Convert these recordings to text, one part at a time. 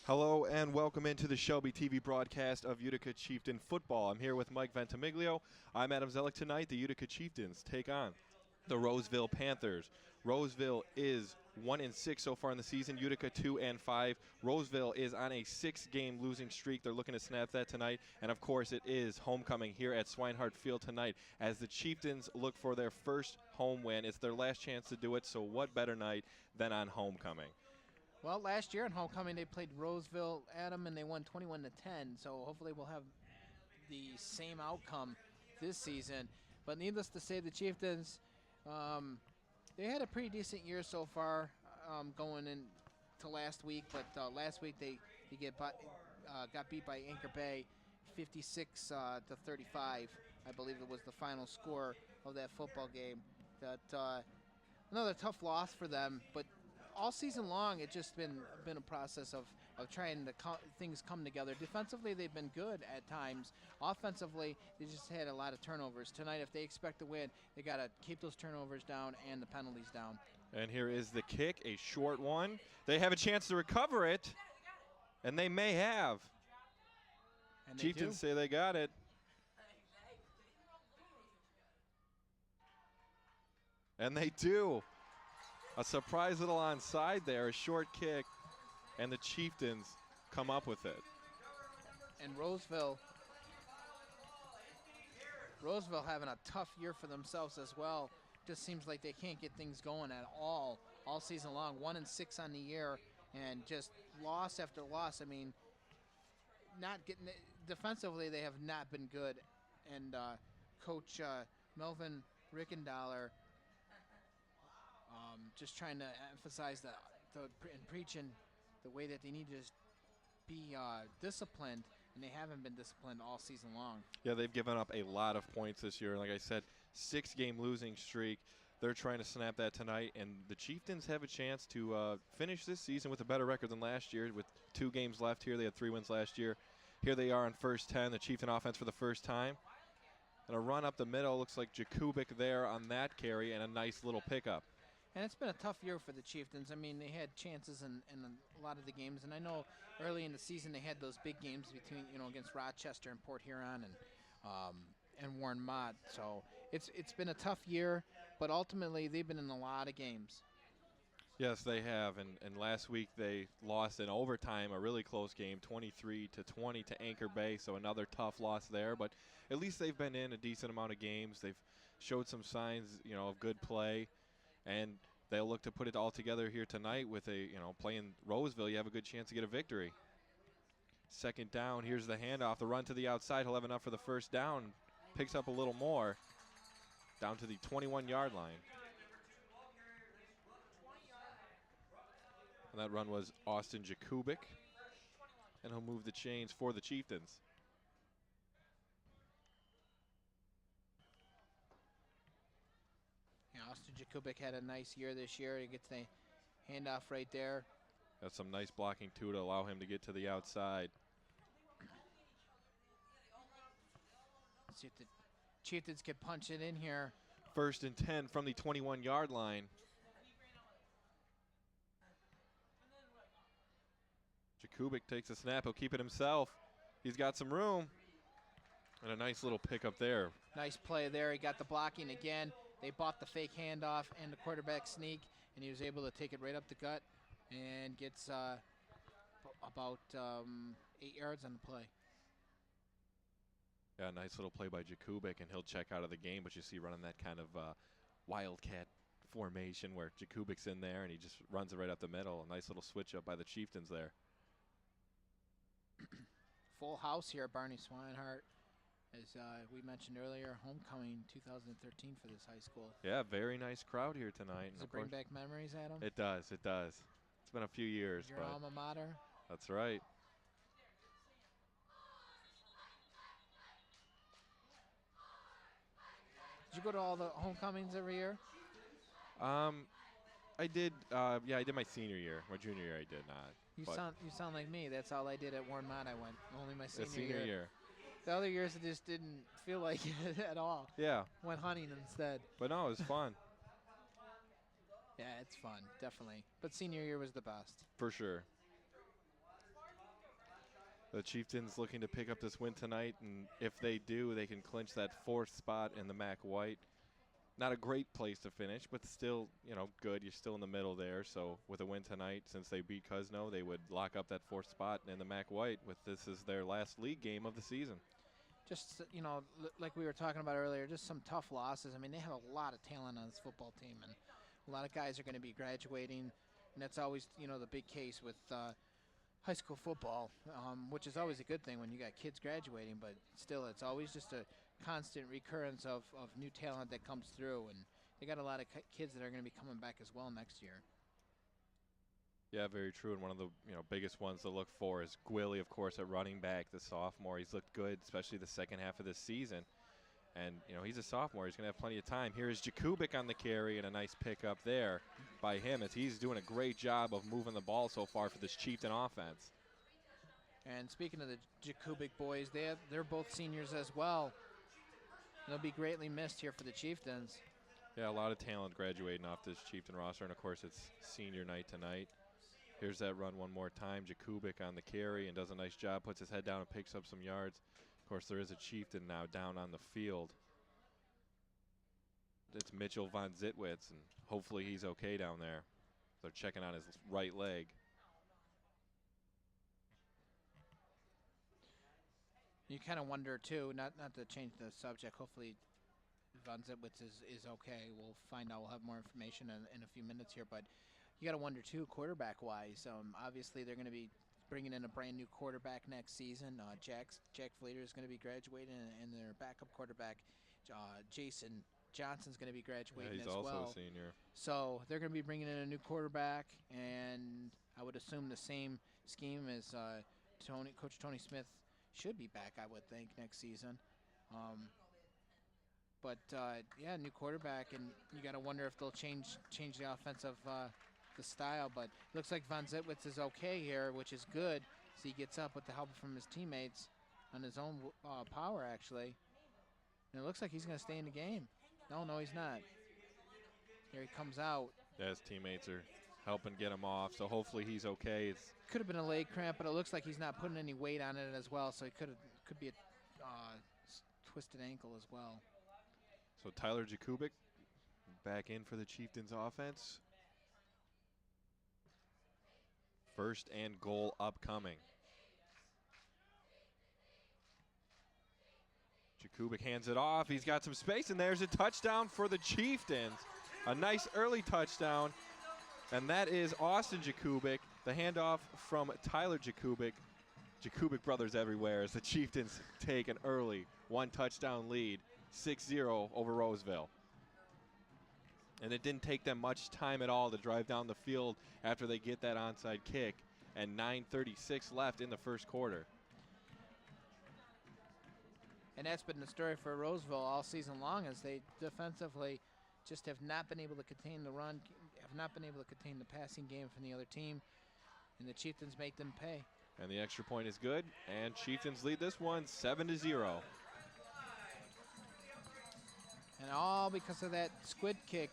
Hello and welcome into the Shelby TV broadcast of Utica Chieftain football. I'm here with Mike Ventimiglio. I'm Adam Zellick tonight. The Utica Chieftains take on the Roseville Panthers. Roseville is 1-6 so far in the season. Utica 2-5. Roseville is on a 6-game losing streak. They're looking to snap that tonight. And of course, it is homecoming here at Swinehart Field tonight as the Chieftains look for their first home win. It's their last chance to do it. So what better night than on homecoming? Well, last year in homecoming they played Roseville, Adam, and they won 21-10. So hopefully we'll have the same outcome this season. But needless to say, the Chieftains, they had a pretty decent year so far going into last week. But last week they got beat by Anchor Bay, 56-35. I believe it was the final score of that football game. That another tough loss for them, but all season long, it's just been a process of trying to things come together. Defensively, they've been good at times. Offensively, they just had a lot of turnovers. Tonight, if they expect to win, they got to keep those turnovers down and the penalties down. And here is the kick, a short one. They have a chance to recover it, and they may have. And Chieftains say they got it. And they do. A surprise little onside there, a short kick, and the Chieftains come up with it. And Roseville having a tough year for themselves as well. Just seems like they can't get things going at all season long. 1-6 on the year, and just loss after loss. I mean, not getting defensively, they have not been good. And Coach Melvin Rickendollar, just trying to emphasize and preaching the way that they need to be disciplined, and they haven't been disciplined all season long. Yeah, they've given up a lot of points this year. Like I said, 6-game losing streak. They're trying to snap that tonight, and the Chieftains have a chance to finish this season with a better record than last year. With 2 games left here, they had 3 wins last year. Here they are on first 10, the Chieftain offense for the first time. And a run up the middle, looks like Jakubik there on that carry, and a nice little pickup. And it's been a tough year for the Chieftains. I mean, they had chances in a lot of the games, and I know early in the season they had those big games between, against Rochester and Port Huron and Warren Mott. So it's been a tough year, but ultimately they've been in a lot of games. Yes, they have, and last week they lost in overtime, a really close game, 23-20 to Anchor Bay, so another tough loss there. But at least they've been in a decent amount of games. They've showed some signs, of good play. And they'll look to put it all together here tonight with playing Roseville. You have a good chance to get a victory. Second down, here's the handoff. The run to the outside, he'll have enough for the first down. Picks up a little more, down to the 21-yard line. And that run was Austin Jakubik. And he'll move the chains for the Chieftains. Austin Jakubik had a nice year this year. He gets the handoff right there. That's some nice blocking, too, to allow him to get to the outside. Let's see if the Chieftains can punch it in here. First and 10 from the 21-yard line. Jakubik takes a snap. He'll keep it himself. He's got some room. And a nice little pickup there. Nice play there. He got the blocking again. They bought the fake handoff and the quarterback sneak, and he was able to take it right up the gut and gets about 8 yards on the play. Yeah, nice little play by Jakubik, and he'll check out of the game. But you see running that kind of wildcat formation where Jakubik's in there, and he just runs it right up the middle. A nice little switch up by the Chieftains there. Full house here at Barney Swinehart. As we mentioned earlier, homecoming 2013 for this high school. Yeah, very nice crowd here tonight. Does it bring back memories, Adam? It does, it does. It's been a few years. Your alma mater? That's right. Did you go to all the homecomings every year? I did. Yeah, I did my senior year. My junior year, I did not. You sound like me. That's all I did at Warren Mott. I went only my senior year. The other years, it just didn't feel like it at all. Yeah. Went hunting instead. But no, it was fun. Yeah, it's fun, definitely. But senior year was the best. For sure. The Chieftains looking to pick up this win tonight, and if they do, they can clinch that 4th spot in the MAC White. Not a great place to finish, but still, good. You're still in the middle there. So with a win tonight, since they beat Cuzno, they would lock up that 4th spot in the MAC White with this as their last league game of the season. Just, like we were talking about earlier, just some tough losses. I mean, they have a lot of talent on this football team, and a lot of guys are going to be graduating, and that's always, the big case with high school football, which is always a good thing when you got kids graduating, but still it's always just a constant recurrence of new talent that comes through, and they got a lot of kids that are going to be coming back as well next year. Yeah, very true. And one of the biggest ones to look for is Gwilly, of course, at running back, the sophomore. He's looked good, especially the second half of this season. And, he's a sophomore. He's going to have plenty of time. Here is Jakubik on the carry, and a nice pickup there by him as he's doing a great job of moving the ball so far for this Chieftain offense. And speaking of the Jakubik boys, they're both seniors as well. They'll be greatly missed here for the Chieftains. Yeah, a lot of talent graduating off this Chieftain roster, and, of course, it's senior night tonight. Here's that run one more time. Jakubik on the carry and does a nice job, puts his head down and picks up some yards. Of course, there is a Chieftain now down on the field. It's Mitchell Von Zitwitz, and hopefully he's okay down there. They're checking on his right leg. You kind of wonder, too, not to change the subject, hopefully Von Zitwitz is okay. We'll find out. We'll have more information in a few minutes here, but you got to wonder, too, quarterback-wise. Obviously, they're going to be bringing in a brand-new quarterback next season. Jack Fleeter is going to be graduating, and their backup quarterback, Jason Johnson's going to be graduating as well. He's also a senior. So they're going to be bringing in a new quarterback, and I would assume the same scheme as Coach Tony Smith should be back, I would think, next season. Yeah, new quarterback, and you got to wonder if they'll change the offensive the style. But it looks like Von Zitwitz is okay here, which is good. So he gets up with the help from his teammates on his own power, actually. And it looks like he's going to stay in the game. No, he's not. Here he comes out. Yeah, his teammates are helping get him off, so hopefully he's okay. Could have been a leg cramp, but it looks like he's not putting any weight on it as well, so it could be a twisted ankle as well. So Tyler Jakubik back in for the Chieftains offense. 1st and goal upcoming. Jakubik hands it off. He's got some space, and there's a touchdown for the Chieftains. A nice early touchdown, and that is Austin Jakubik. The handoff from Tyler Jakubik. Jakubik brothers everywhere as the Chieftains take an early 1-touchdown lead, 6-0 over Roseville. And it didn't take them much time at all to drive down the field after they get that onside kick, and 9:36 left in the first quarter. And that's been the story for Roseville all season long, as they defensively just have not been able to contain the run, have not been able to contain the passing game from the other team, and the Chieftains make them pay. And the extra point is good, and Chieftains lead this one 7-0. And all because of that squid kick.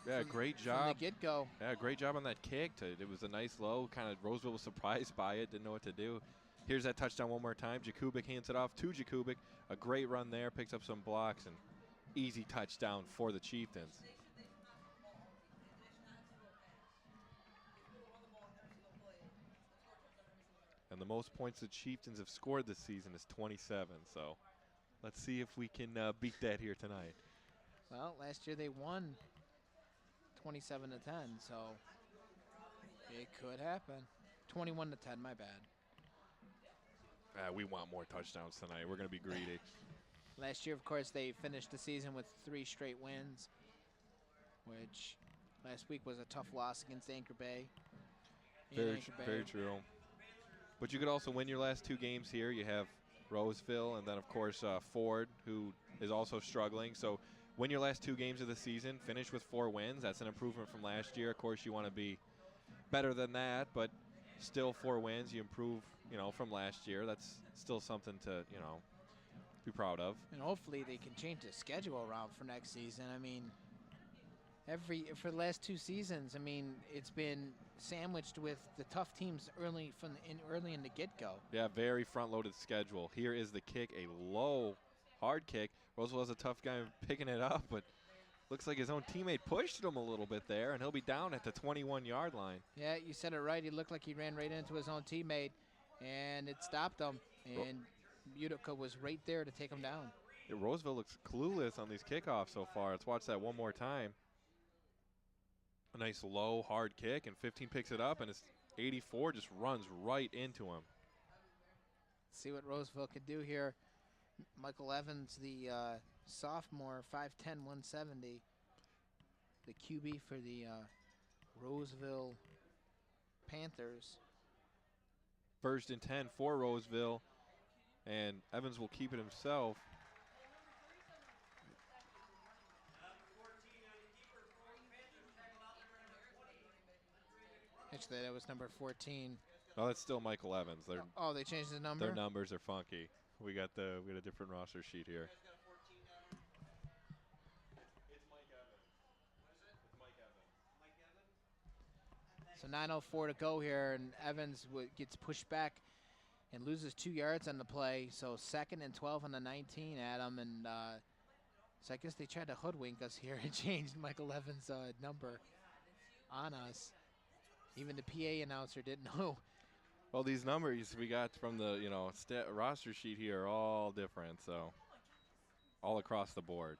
Yeah, great job. From the get-go. Yeah, great job on that kick. It was a nice low. Kind of Roseville was surprised by it, didn't know what to do. Here's that touchdown one more time. Jakubik hands it off to Jakubik. A great run there, picks up some blocks, and easy touchdown for the Chieftains. And the most points the Chieftains have scored this season is 27. So let's see if we can beat that here tonight. Well, last year they won 27-10, so it could happen. 21-10, my bad. We want more touchdowns tonight. We're going to be greedy. Last year, of course, they finished the season with 3 straight wins, which last week was a tough loss against Anchor Bay. Very true. But you could also win your last 2 games here. You have Roseville and then, of course, Ford, who is also struggling. So win your last 2 games of the season, finish with 4 wins. That's an improvement from last year. Of course, you want to be better than that, but still 4 wins. You improve, from last year. That's still something to, be proud of. And hopefully they can change the schedule around for next season. I mean, For the last 2 seasons. I mean, it's been sandwiched with the tough teams early in the get-go. Yeah, very front-loaded schedule. Here is the kick, a low, hard kick. Roseville has a tough guy picking it up, but looks like his own teammate pushed him a little bit there, and he'll be down at the 21-yard line. Yeah, you said it right. He looked like he ran right into his own teammate, and it stopped him. And Utica was right there to take him down. Yeah, Roseville looks clueless on these kickoffs so far. Let's watch that one more time. A nice low, hard kick, and 15 picks it up, and it's 84 just runs right into him. See what Roseville could do here. Michael Evans, the sophomore, 5'10", 170. The QB for the Roseville Panthers. 1st and 10 for Roseville, and Evans will keep it himself. Actually, that was number 14. Oh, that's still Michael Evans. Oh, they changed the number? Their numbers are funky. We got a different roster sheet here. It's Mike Evans. It's Mike Evans. So 9:04 to go here, and Evans gets pushed back and loses 2 yards on the play. So 2nd and 12 on the 19, Adam. And so I guess they tried to hoodwink us here and changed Michael Evans' number on us. Even the PA announcer didn't know. Well, these numbers we got from the roster sheet here are all different, so all across the board.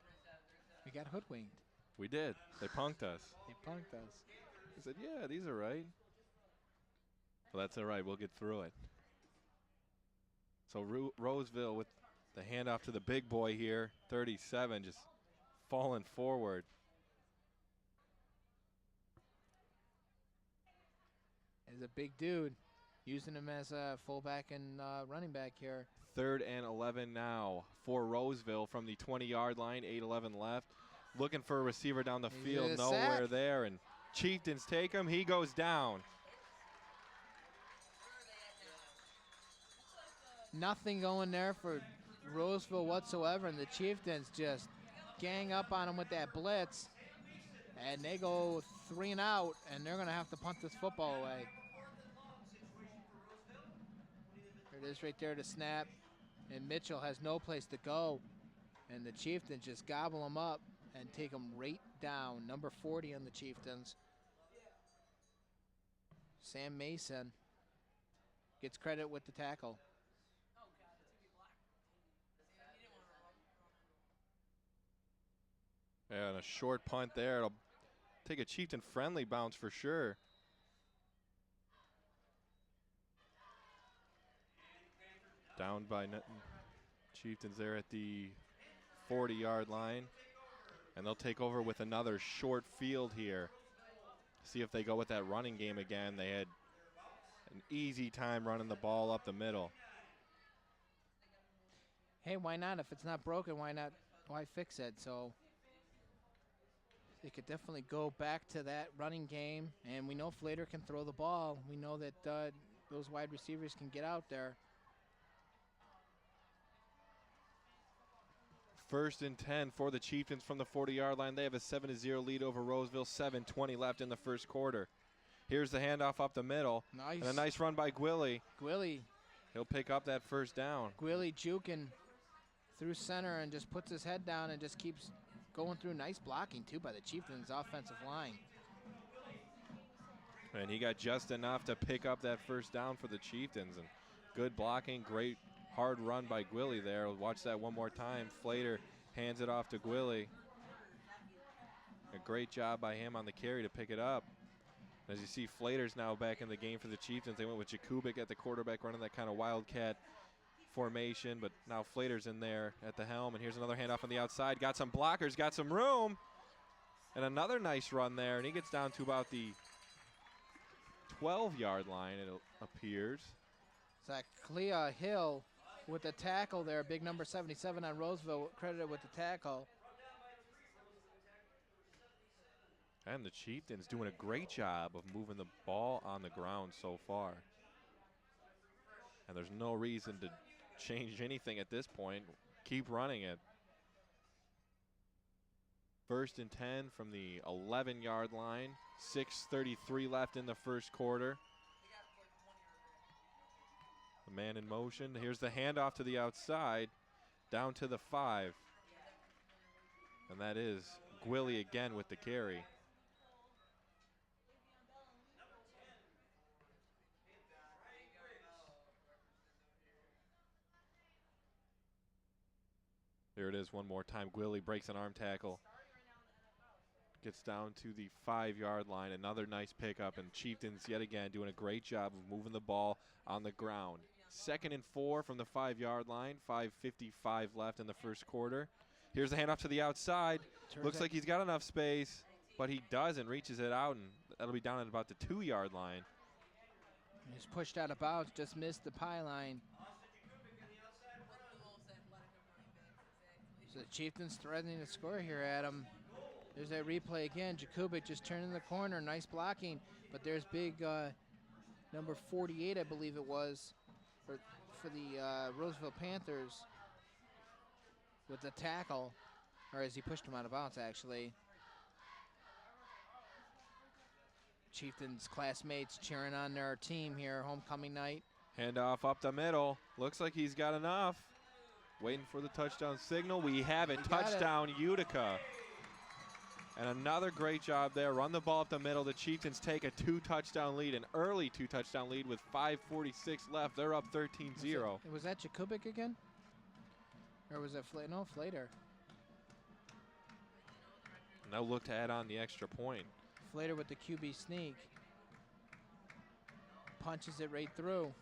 We got hoodwinked. We did. They punked us. They punked us. I said, yeah, these are right. Well, that's all right. We'll get through it. So Roseville with the handoff to the big boy here, 37, just falling forward. He's a big dude, using him as a fullback and running back here. 3rd and 11 now for Roseville from the 20-yard line, 8:11 left. Looking for a receiver down the field, nowhere there, and Chieftains take him. He goes down. Nothing going there for Roseville whatsoever, and the Chieftains just gang up on him with that blitz, and they go 3 and out, and they're going to have to punt this football away. There it is right there to snap, and Mitchell has no place to go, and the Chieftains just gobble him up and take him right down. Number 40 on the Chieftains. Sam Mason gets credit with the tackle. And a short punt there. It'll take a Chieftain-friendly bounce for sure. Down by Chieftains there at the 40-yard line. And they'll take over with another short field here. See if they go with that running game again. They had an easy time running the ball up the middle. Hey, why not? If it's not broken, why not? Why fix it? So they could definitely go back to that running game. And we know Flater can throw the ball. We know that those wide receivers can get out there. 1st and 10 for the Chieftains from the 40-yard line. They have a 7-0 lead over Roseville. 7:20 left in the first quarter. Here's the handoff up the middle. Nice. And a nice run by Gwilly. Gwilly. He'll pick up that first down. Gwilly juking through center and just puts his head down and just keeps going through. Nice blocking, too, by the Chieftains' offensive line. And he got just enough to pick up that first down for the Chieftains. And good blocking, great hard run by Gwilly there. We'll watch that one more time. Flater hands it off to Gwilly. A great job by him on the carry to pick it up. As you see, Flater's now back in the game for the Chieftains. They went with Jakubik at the quarterback, running that kind of wildcat formation, but now Flater's in there at the helm. And here's another handoff on the outside. Got some blockers, got some room. And another nice run there, and he gets down to about the 12-yard line, it appears. Zach Clea Hill with the tackle there, big number 77 on Roseville, credited with the tackle. And the Chieftains doing a great job of moving the ball on the ground so far. And there's no reason to change anything at this point. Keep running it. First and 10 from the 11-yard line. 6:33 left in the first quarter. The man in motion. Here's the handoff to the outside, down to the 5. And that is Gwilly again with the carry. Here it is one more time. Gwilly breaks an arm tackle. Gets down to the 5-yard line. Another nice pickup, and Chieftains yet again doing a great job of moving the ball on the ground. 2nd and 4 from the 5-yard line. 5:55 left in the first quarter. Here's the handoff to the outside. Looks like he's got enough space, but he doesn't. Reaches it out, and that'll be down at about the 2-yard line. He's pushed out of bounds, just missed the pylon. So the Chieftains threatening to score here, Adam. There's that replay again. Jakubik just turning the corner. Nice blocking. But there's big number 48, I believe it was, for the Roseville Panthers with the tackle, or as he pushed him out of bounds, actually. Chieftains classmates cheering on their team here, homecoming night. Handoff up the middle. Looks like he's got enough. Waiting for the touchdown signal. We have it. Touchdown, Utica. And another great job there. Run the ball up the middle. The Chieftains take a 2-touchdown lead, an early 2-touchdown lead with 5:46 left. They're up 13-0. Was that Jakubik again? Or was it Flater? No, Flater. Now look to add on the extra point. Flater with the QB sneak. Punches it right through.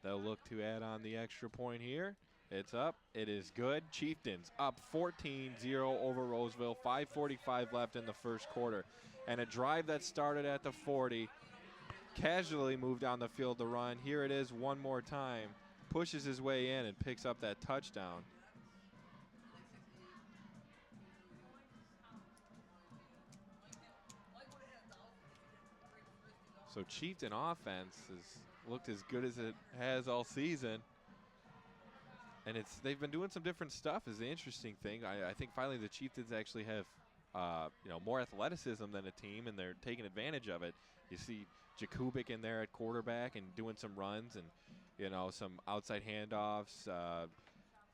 They'll look to add on the extra point here. It's up. It is good. Chieftains up 14-0 over Roseville. 5:45 left in the first quarter. And a drive that started at the 40 casually moved down the field to run. Here it is one more time. Pushes his way in and picks up that touchdown. So Chieftain offense has looked as good as it has all season. And they've been doing some different stuff is the interesting thing. I think finally the Chieftains actually have more athleticism than a team, and they're taking advantage of it. You see Jakubik in there at quarterback and doing some runs and some outside handoffs,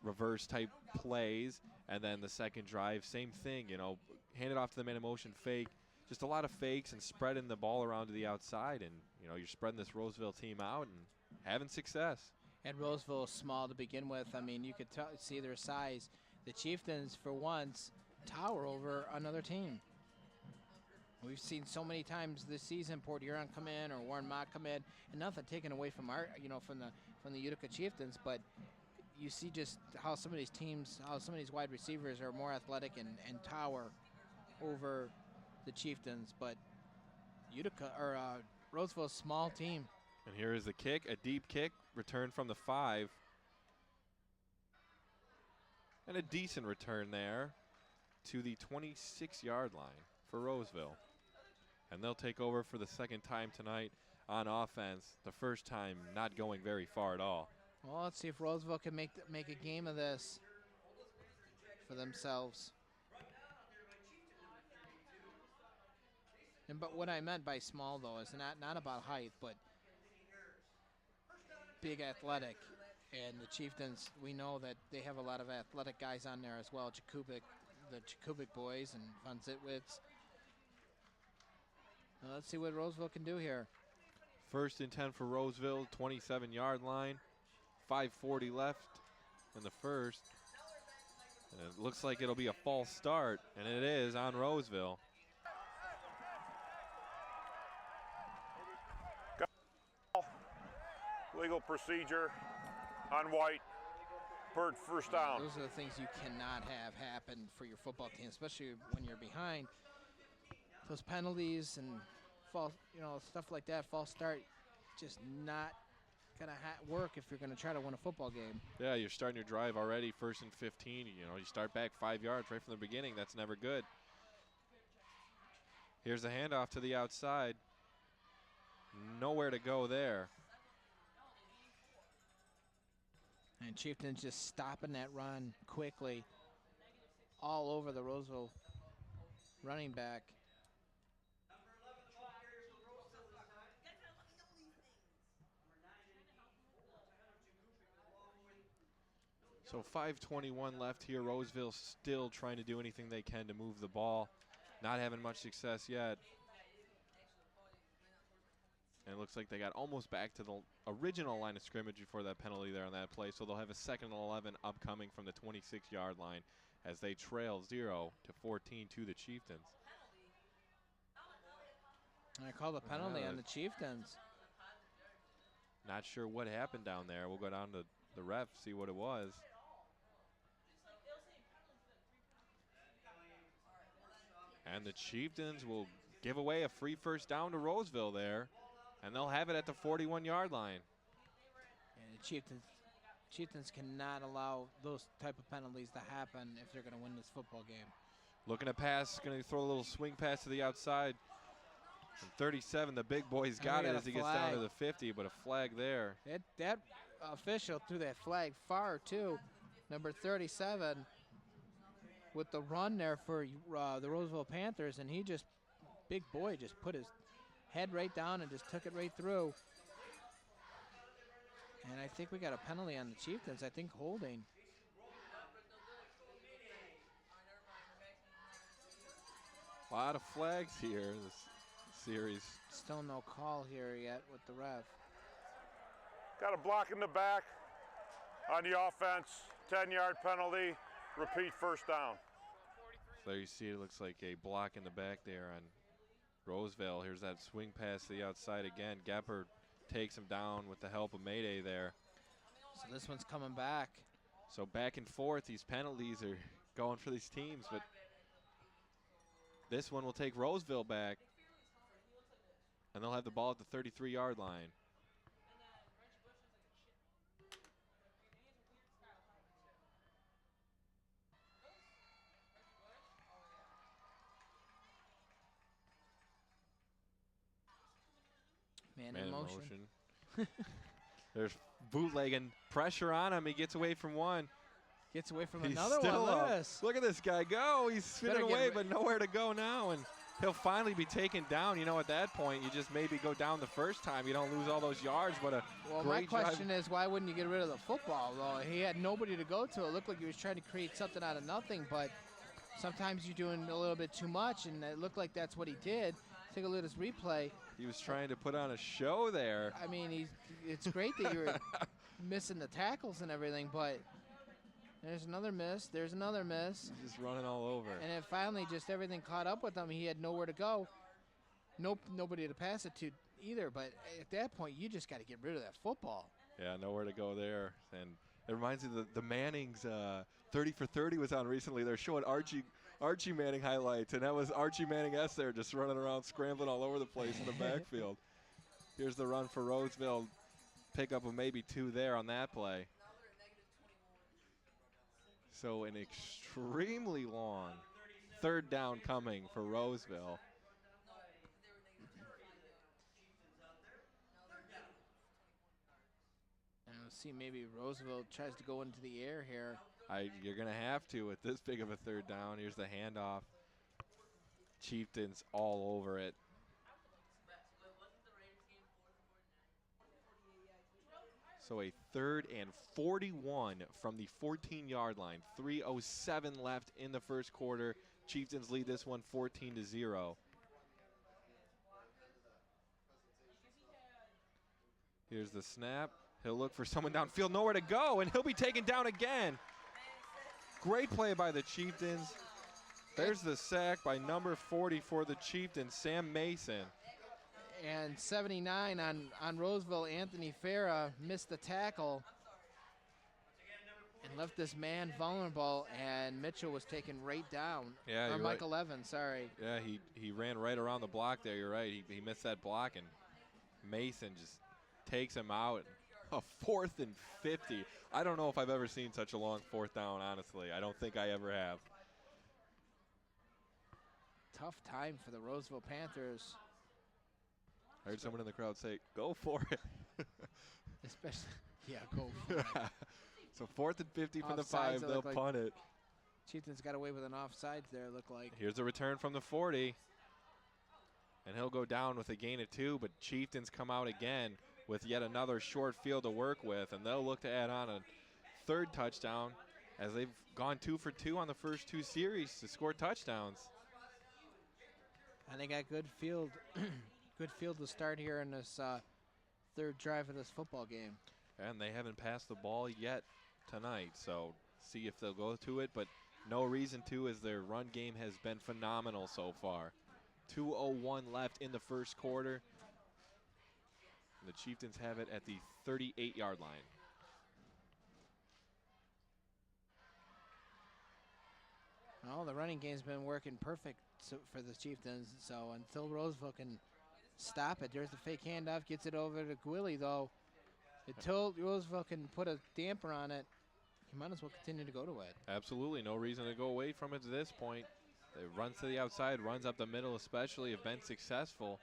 reverse type plays, and then the second drive, same thing. Hand it off to the man in motion fake. Just a lot of fakes and spreading the ball around to the outside, and you're spreading this Roseville team out and having success. And Roseville is small to begin with. I mean, you could see their size. The Chieftains, for once, tower over another team. We've seen so many times this season Port Huron come in or Warren Mott come in, and nothing taken away from from the Utica Chieftains, but you see just how some of these teams, how some of these wide receivers are more athletic and tower over the Chieftains. But Utica or Roseville's small team. And here is the kick, a deep kick, return from the 5. And a decent return there to the 26-yard line for Roseville. And they'll take over for the second time tonight on offense. The first time not going very far at all. Well, let's see if Roseville can make a game of this for themselves. But what I meant by small, though, is not about height, but big athletic. And the Chieftains, we know that they have a lot of athletic guys on there as well. Jakubik, the Jakubik boys, and Von Zitwitz. Now let's see what Roseville can do here. First and 10 for Roseville, 27-yard line. 5:40 left in the first. And it looks like it'll be a false start, and it is on Roseville. Legal procedure on White. Bird first down. Those are the things you cannot have happen for your football team, especially when you're behind. Those penalties and false, stuff like that, false start, just not gonna work if you're gonna try to win a football game. Yeah, you're starting your drive already, 1st and 15. You start back 5 yards right from the beginning. That's never good. Here's the handoff to the outside. Nowhere to go there. And Chieftains just stopping that run quickly. all over the Roseville running back. So 5:21 left here. Roseville still trying to do anything they can to move the ball. Not having much success yet. And it looks like they got almost back to the original line of scrimmage before that penalty there on that play. So they'll have a 2nd and 11 upcoming from the 26-yard line as they trail 0-14 to the Chieftains. I called a penalty on the Chieftains. Not sure what happened down there. We'll go down to the ref, see what it was. And the Chieftains will give away a free first down to Roseville there. And they'll have it at the 41-yard line. And the Chieftains cannot allow those type of penalties to happen if they're going to win this football game. Looking to pass, going to throw a little swing pass to the outside. And 37, the big boy's got it as he gets down to the 50, but a flag there. That official threw that flag far, too. Number 37 with the run there for the Roseville Panthers, and he just, big boy, just put his head right down and just took it right through. And I think we got a penalty on the Chieftains. I think holding. A lot of flags here this series. Still no call here yet with the ref. Got a block in the back on the offense. 10-yard penalty. Repeat first down. So there you see it looks like a block in the back there on Roseville. Here's that swing pass to the outside again. Gepper takes him down with the help of Mayday there. So this one's coming back. So back and forth, these penalties are going for these teams, but this one will take Roseville back. And they'll have the ball at the 33-yard line. Man in motion. There's bootlegging, pressure on him. He gets away from one. Gets away from He's another still one. Look up. at this. Look at this guy go. He's spinning away, but nowhere to go now. And he'll finally be taken down. You know, at that point, you just maybe go down the first time. You don't lose all those yards, but a great my question is, why wouldn't you get rid of the football, though? He had nobody to go to. It looked like he was trying to create something out of nothing, but sometimes you're doing a little bit too much, and it looked like that's what he did. Take a look at his replay. He was trying to put on a show there. I mean, it's great that you're missing the tackles and everything, but there's another miss. There's another miss. He's just running all over. And then finally, just everything caught up with him. He had nowhere to go. Nobody to pass it to either. But at that point, you just got to get rid of that football. Yeah, nowhere to go there. And it reminds me of the Mannings 30 for 30 was on recently. They're showing Archie Manning highlights, and that was Archie Manning S there just running around, scrambling all over the place in the backfield. Here's the run for Roseville. Pick up of maybe 2 there on that play. So an extremely long 3rd down coming for Roseville. And we'll see, maybe Roseville tries to go into the air here. You're going to have to with this big of a 3rd down. Here's the handoff. Chieftains all over it. So a 3rd and 41 from the 14-yard line. 3:07 left in the first quarter. Chieftains lead this one 14-0. Here's the snap. He'll look for someone downfield, nowhere to go, and he'll be taken down again. Great play by the Chieftains. There's the sack by number 40 for the Chieftains, Sam Mason. And 79 on Roseville, Anthony Farah missed the tackle and left this man vulnerable, and Mitchell was taken right down. Yeah, or Michael Evans, sorry. Yeah, he ran right around the block there. You're right. He missed that block, and Mason just takes him out. A 4th and 50. I don't know if I've ever seen such a long 4th down, honestly. I don't think I ever have. Tough time for the Roseville Panthers. I heard someone in the crowd say, go for it. Especially, yeah, go for it. So 4th and 50 from the Offsides, 5. They'll punt it. Chieftains got away with an offsides there, look like. Here's a return from the 40. And he'll go down with a gain of 2, but Chieftains come out again with yet another short field to work with, and they'll look to add on a third touchdown as they've gone 2 for 2 on the first 2 series to score touchdowns. And they got good field, good field to start here in this third drive of this football game. And they haven't passed the ball yet tonight, so see if they'll go to it, but no reason to, as their run game has been phenomenal so far. 2:01 left in the first quarter. The Chieftains have it at the 38-yard line. Oh, the running game's been working perfect for the Chieftains, so until Roseville can stop it, there's the fake handoff, gets it over to Gwilly, though. Until Roseville can put a damper on it, he might as well continue to go to it. Absolutely, no reason to go away from it to this point. They runs to the outside, runs up the middle especially, have been successful.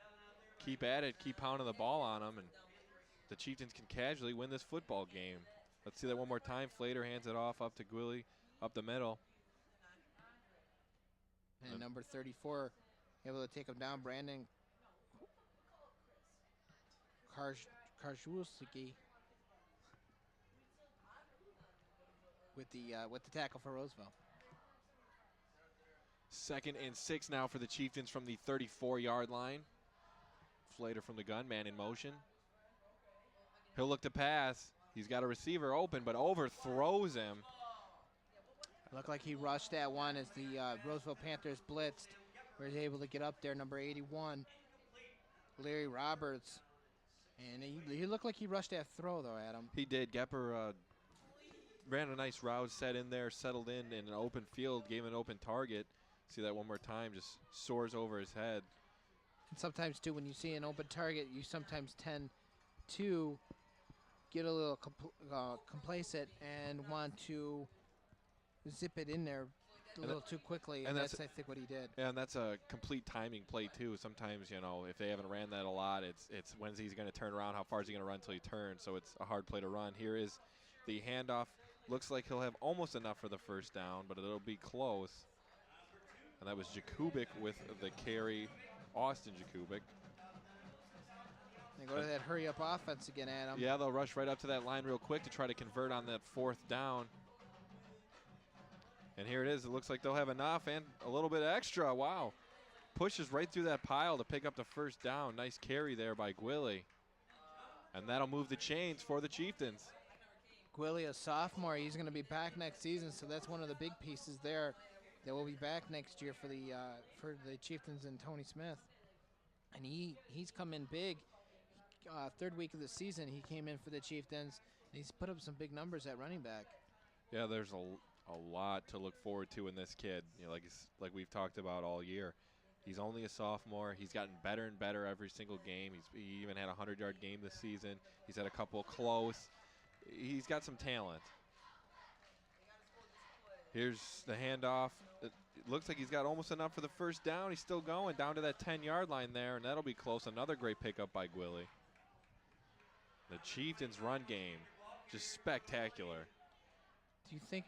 Keep at it, keep pounding the ball on them, and the Chieftains can casually win this football game. Let's see that one more time. Flater hands it off up to Gwilly, up the middle. And number 34, able to take him down, Brandon Karjewski with the tackle for Roseville. 2nd and 6 now for the Chieftains from the 34-yard line. Flater from the gun, man in motion. He'll look to pass. He's got a receiver open, but overthrows him. Looked like he rushed that one as the Roseville Panthers blitzed. Was able to get up there, number 81, Larry Roberts. And he looked like he rushed that throw, though, Adam. He did. Gepper ran a nice route, set in there, settled in an open field, gave him an open target. See that one more time, just soars over his head. And sometimes, too, when you see an open target, you sometimes tend to get a little complacent and want to zip it in there a little too quickly, and that's I think what he did. Yeah, and that's a complete timing play too. Sometimes, you know, if they haven't ran that a lot, it's when's he's going to turn around, how far is he going to run until he turns, so it's a hard play to run. Here is the handoff. Looks like he'll have almost enough for the first down, but it'll be close. And that was Jakubik with the carry, Austin Jakubik. They go to that hurry-up offense again, Adam. Yeah, they'll rush right up to that line real quick to try to convert on that 4th down. And here it is. It looks like they'll have enough and a little bit extra. Wow. Pushes right through that pile to pick up the first down. Nice carry there by Gwilly. And that'll move the chains for the Chieftains. Gwilly, a sophomore, he's going to be back next season, so that's one of the big pieces there. That will be back next year for the Chieftains and Tony Smith. And he's come in big. 3rd week of the season, he came in for the Chieftains, and he's put up some big numbers at running back. Yeah, there's a lot to look forward to in this kid. You know, like we've talked about all year. He's only a sophomore. He's gotten better and better every single game. He even had a 100-yard game this season. He's had a couple close. He's got some talent. Here's the handoff. It looks like he's got almost enough for the first down. He's still going down to that 10-yard line there, and that'll be close. Another great pickup by Gwilly. The Chieftains' run game, just spectacular. Do you think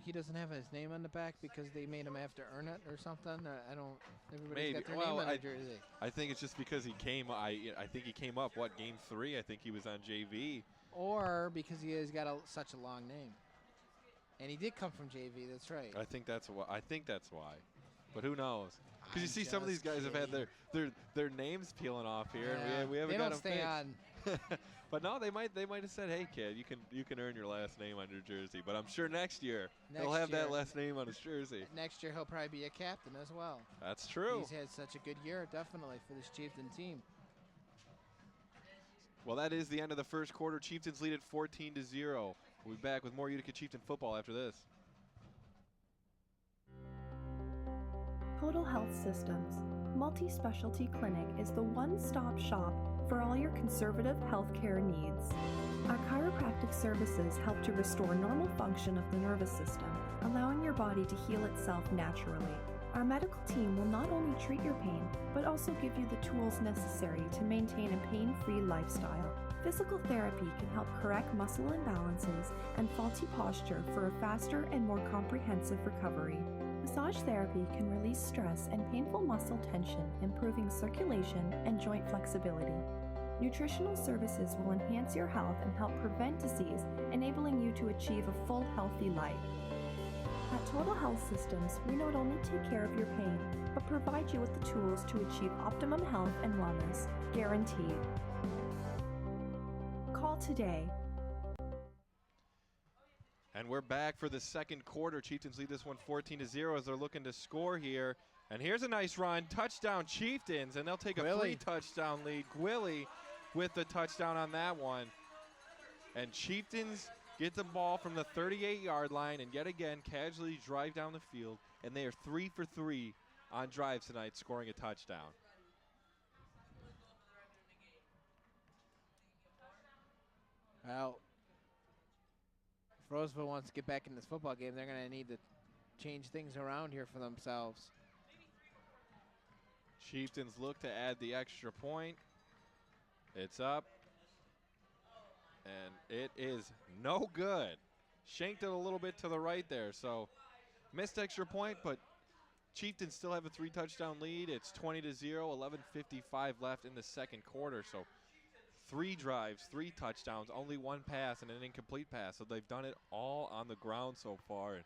he doesn't have his name on the back because they made him have to earn it or something? I don't. Everybody's got their name on their jersey. I think it's just because he came. I think he came up. What, game 3? I think he was on JV. Or because he has got such a long name. And he did come from JV. That's right. I think that's why. But who knows? Because you see, some of these guys have had their names peeling off here, yeah, and we haven't got them fixed. They don't stay on. But no, they might have said, "Hey, kid, you can earn your last name on your jersey." But I'm sure next year he'll have that last name on his jersey. Next year he'll probably be a captain as well. That's true. He's had such a good year, definitely, for this Chieftain team. Well, that is the end of the first quarter. Chieftains lead at 14-0. We'll be back with more Utica Chieftain football after this. Total Health Systems Multi-Specialty Clinic is the one-stop shop for all your conservative healthcare needs. Our chiropractic services help to restore normal function of the nervous system, allowing your body to heal itself naturally. Our medical team will not only treat your pain, but also give you the tools necessary to maintain a pain-free lifestyle. Physical therapy can help correct muscle imbalances and faulty posture for a faster and more comprehensive recovery. Massage therapy can release stress and painful muscle tension, improving circulation and joint flexibility. Nutritional services will enhance your health and help prevent disease, enabling you to achieve a full, healthy life. At Total Health Systems, we not only take care of your pain, but provide you with the tools to achieve optimum health and wellness, guaranteed. Call today. And we're back for the second quarter. Chieftains lead this one 14-0 as they're looking to score here. And here's a nice run. Touchdown Chieftains, and they'll take a 3-touchdown lead. Gwilly with the touchdown on that one. And Chieftains get the ball from the 38-yard line and yet again casually drive down the field. And they are 3 for 3 on drives tonight, scoring a touchdown. Well, if Roseville wants to get back in this football game, they're going to need to change things around here for themselves. Chieftains look to add the extra point. It's up. And it is no good. Shanked it a little bit to the right there. So missed extra point, but Chieftains still have a 3-touchdown lead. It's 20-0, 11:55 left in the second quarter. So 3 drives, 3 touchdowns, only 1 pass and an incomplete pass. So they've done it all on the ground so far. And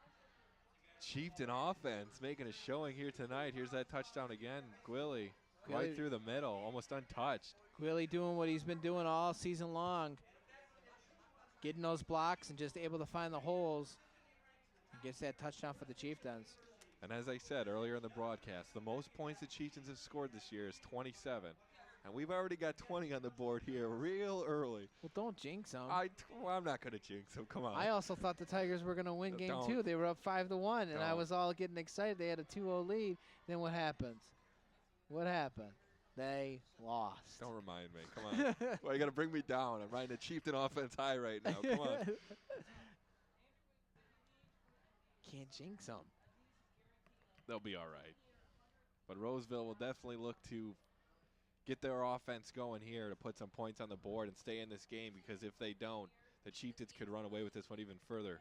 Chieftain offense making a showing here tonight. Here's that touchdown again. Gwilly right through the middle, almost untouched. Gwilly doing what he's been doing all season long. Getting those blocks and just able to find the holes. And gets that touchdown for the Chieftains. And as I said earlier in the broadcast, the most points the Chieftains have scored this year is 27. And we've already got 20 on the board here real early. Well, don't jinx them. I'm not going to jinx them. Come on. I also thought the Tigers were going to win game 2. They were up 5-1, and I was all getting excited. They had a 2-0 lead. Then what happens? What happened? They lost. Don't remind me. Come on. Well, you got to bring me down. I'm riding a Chieftain offense high right now. Come on. Can't jinx them. They'll be all right. But Roseville will definitely look to get their offense going here to put some points on the board and stay in this game, because if they don't, the Chieftains could run away with this one even further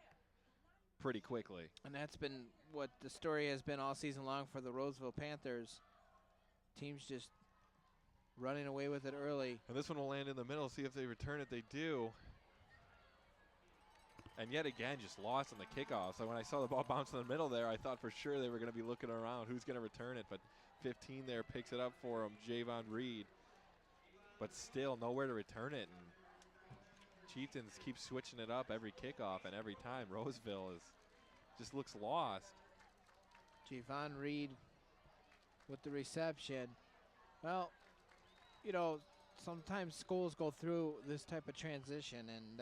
pretty quickly. And that's been what the story has been all season long for the Roseville Panthers. Teams just running away with it early. And this one will land in the middle, see if they return it. They do. And yet again, just lost on the kickoff. So when I saw the ball bounce in the middle there, I thought for sure they were going to be looking around who's going to return it. But 15 there picks it up for him, Javon Reed. But still nowhere to return it. And Chieftains keep switching it up every kickoff, and every time Roseville just looks lost. Javon Reed with the reception. Well, you know, sometimes schools go through this type of transition, and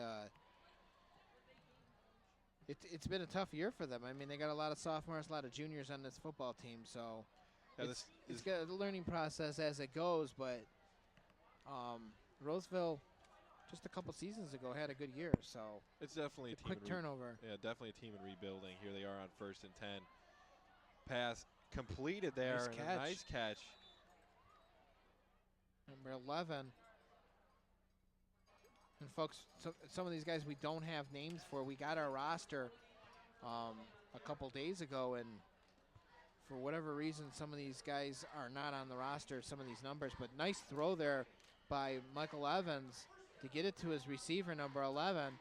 it's been a tough year for them. I mean, they got a lot of sophomores, a lot of juniors on this football team, so yeah, it's got a learning process as it goes. But Roseville, just a couple seasons ago, had a good year, so it's definitely a team quick turnover. Yeah, definitely a team in rebuilding. Here they are on 1st and 10. Pass completed there. Nice catch. A nice catch. Number 11. And folks, some of these guys we don't have names for. We got our roster a couple days ago, and for whatever reason, some of these guys are not on the roster, some of these numbers. But nice throw there by Michael Evans to get it to his receiver, number 11,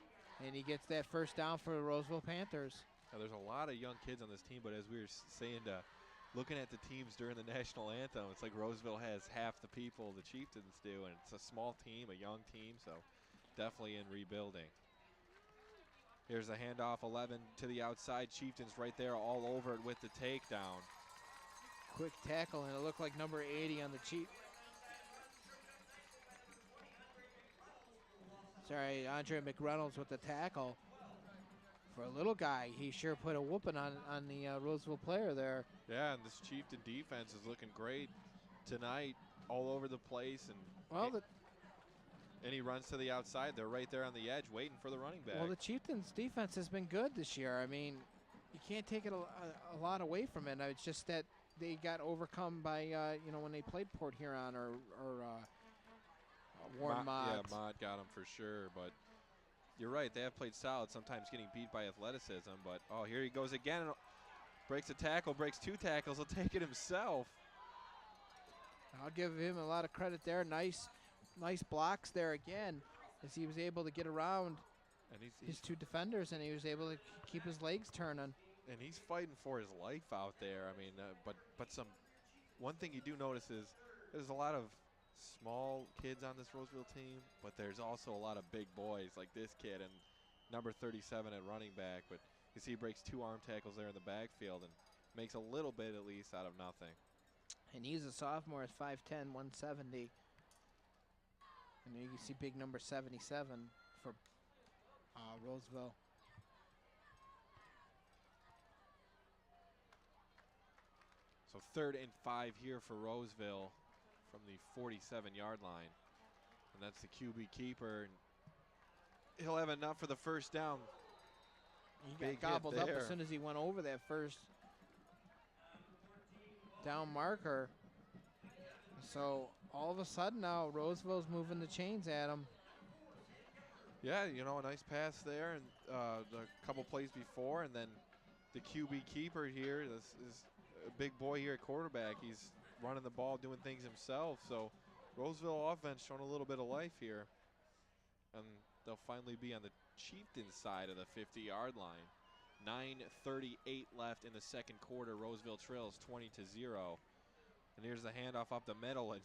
and he gets that first down for the Roseville Panthers. Now, there's a lot of young kids on this team, but as we were saying, looking at the teams during the national anthem, it's like Roseville has half the people the Chieftains do, and it's a small team, a young team, so definitely in rebuilding. Here's the handoff, 11 to the outside. Chieftains right there all over it with the takedown. Quick tackle, and it looked like number 80 on the Chief. Sorry, Andre McReynolds with the tackle. For a little guy, he sure put a whooping on the Roseville player there. Yeah, and this Chieftain defense is looking great tonight, all over the place. And well, and he runs to the outside. They're right there on the edge waiting for the running back. Well, the Chieftains' defense has been good this year. I mean, you can't take it a lot away from it. It's just that they got overcome by, when they played Port Huron or Warren Mott. Yeah, Mott got him for sure. But you're right. They have played solid, sometimes getting beat by athleticism. But, oh, here he goes again. Breaks a tackle, breaks 2 tackles. He'll take it himself. I'll give him a lot of credit there. Nice blocks there again, as he was able to get around And his 2 defenders, and he was able to keep his legs turning. And he's fighting for his life out there. I mean, but one thing you do notice is there's a lot of small kids on this Roseville team, but there's also a lot of big boys like this kid and number 37 at running back. But you see he breaks 2 arm tackles there in the backfield and makes a little bit at least out of nothing. And he's a sophomore at 5'10", 170. And you can see big number 77 for Roseville. So 3rd and 5 here for Roseville from the 47-yard line. And that's the QB keeper. And he'll have enough for the first down. He got gobbled up as soon as he went over that first down marker. So all of a sudden now Roseville's moving the chains at him. Yeah, you know, a nice pass there and the couple plays before, and then the QB keeper here, this is a big boy here at quarterback. He's running the ball, doing things himself. So Roseville offense showing a little bit of life here. And they'll finally be on the Chieftain side of the 50-yard line. 9:38 left in the second quarter. Roseville trails 20-0. And here's the handoff up the middle, and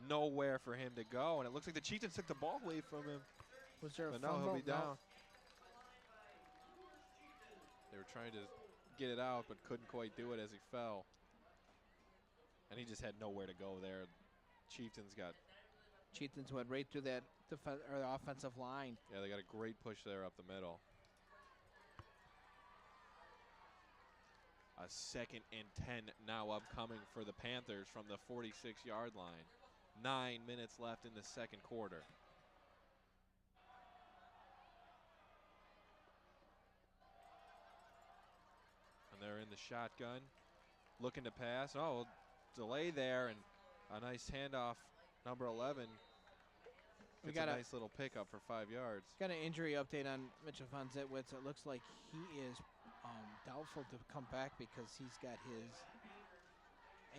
nowhere for him to go. And it looks like the Chieftains took the ball away from him. Was there a but fumble? now he'll be down. No. They were trying to get it out, but couldn't quite do it as he fell. And he just had nowhere to go there. Chieftains went right through that the offensive line. Yeah, they got a great push there up the middle. A 2nd and 10 now upcoming for the Panthers from the 46-yard line. 9 minutes left in the second quarter. And they're in the shotgun, looking to pass. Oh, delay there, and a nice handoff. Number 11 We gets got a nice little pickup for 5 yards. Got an injury update on Mitchell Von Zitwitz. It looks like he is doubtful to come back because he's got his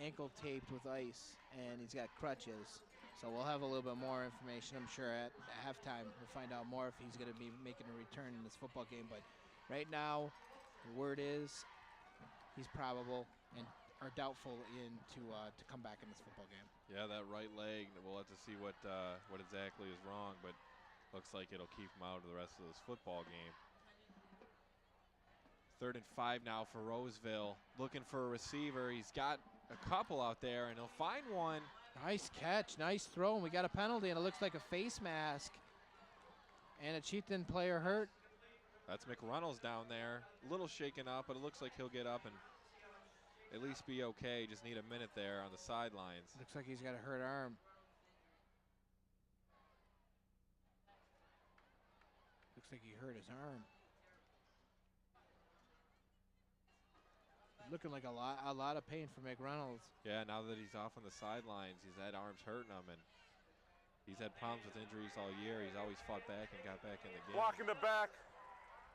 ankle taped with ice and he's got crutches. So we'll have a little bit more information, I'm sure, at halftime. We'll find out more if he's going to be making a return in this football game. But right now, the word is he's probable and are doubtful to come back in this football game. Yeah, that right leg, we'll have to see what exactly is wrong, but looks like it'll keep him out of the rest of this football game. 3rd and 5 now for Roseville. Looking for a receiver. He's got a couple out there, and he'll find one. Nice catch, nice throw, and we got a penalty, and it looks like a face mask. And a Chieftain player hurt. That's McReynolds down there. A little shaken up, but it looks like he'll get up and at least be okay. Just need a minute there on the sidelines. Looks like he's got a hurt arm. Looks like he hurt his arm. Looking like a lot of pain for McReynolds. Yeah, now that he's off on the sidelines, his arm's hurting him, and he's had problems with injuries all year. He's always fought back and got back in the game. Blocking the back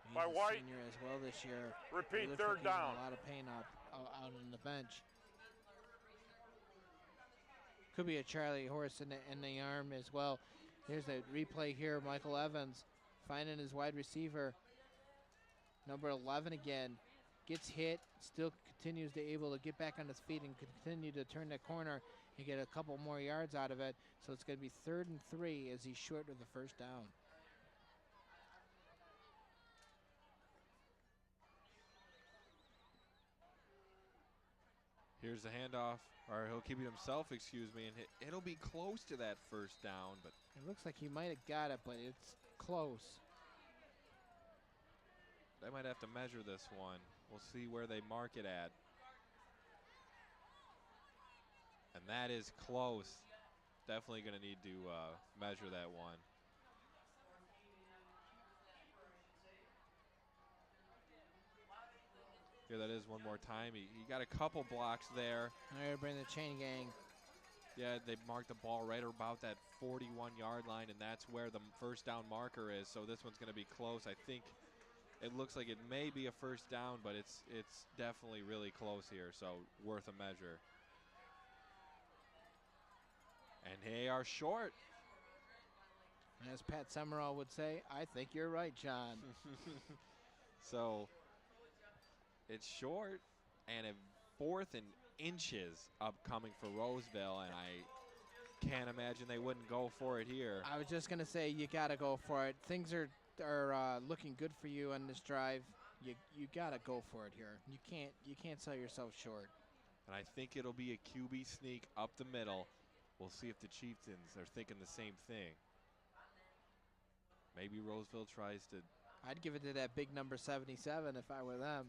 He's by a White. senior as well this year. Repeat, He looks 3rd like he's in down. a lot of pain out on the bench. Could be a Charlie horse in the arm as well. Here's a replay here. Michael Evans finding his wide receiver. Number 11 again. Gets hit, still continues to able to get back on his feet and continue to turn that corner and get a couple more yards out of it. So it's going to be 3rd and 3 as he's short of the first down. Here's the handoff, or he'll keep it himself, excuse me, and it'll be close to that first down, but It looks like he might have got it, but it's close. they might have to measure this one. We'll see where they mark it at. And that is close. Definitely going to need to measure that one. Here that is one more time. He got a couple blocks there. They're going to bring the chain gang. Yeah, they marked the ball right about that 41-yard line, and that's where the first down marker is. So this one's going to be close. I think it looks like it may be a first down, but it's definitely really close here, so worth a measure. And they are short. As Pat Summerall would say, I think you're right, John. So it's short, and a 4th and inches upcoming for Roseville, and I can't imagine they wouldn't go for it here. I was just going to say, you got to go for it. Things are looking good for you on this drive. You got to go for it here. You can't sell yourself short. And I think it'll be a QB sneak up the middle. We'll see if the Chieftains are thinking the same thing. Maybe Roseville tries to. I'd give it to that big number 77 if I were them.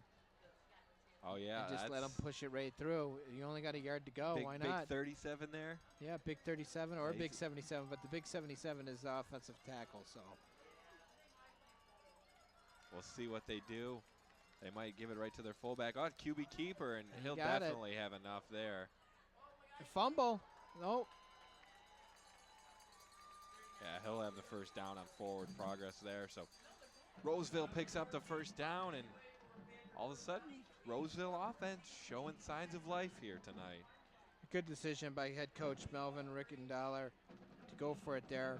Oh, yeah. And just let them push it right through. You only got a yard to go. Why not? Big 37 there? Yeah, big 37 or a big 77, but the big 77 is the offensive tackle, so. We'll see what they do. They might give it right to their fullback. Oh, QB keeper, and he'll got definitely have enough there. Fumble. Nope. Yeah, he'll have the first down on forward progress there. So Roseville picks up the first down, and all of a sudden, Roseville offense showing signs of life here tonight. Good decision by head coach Melvin Rickendollar to go for it there.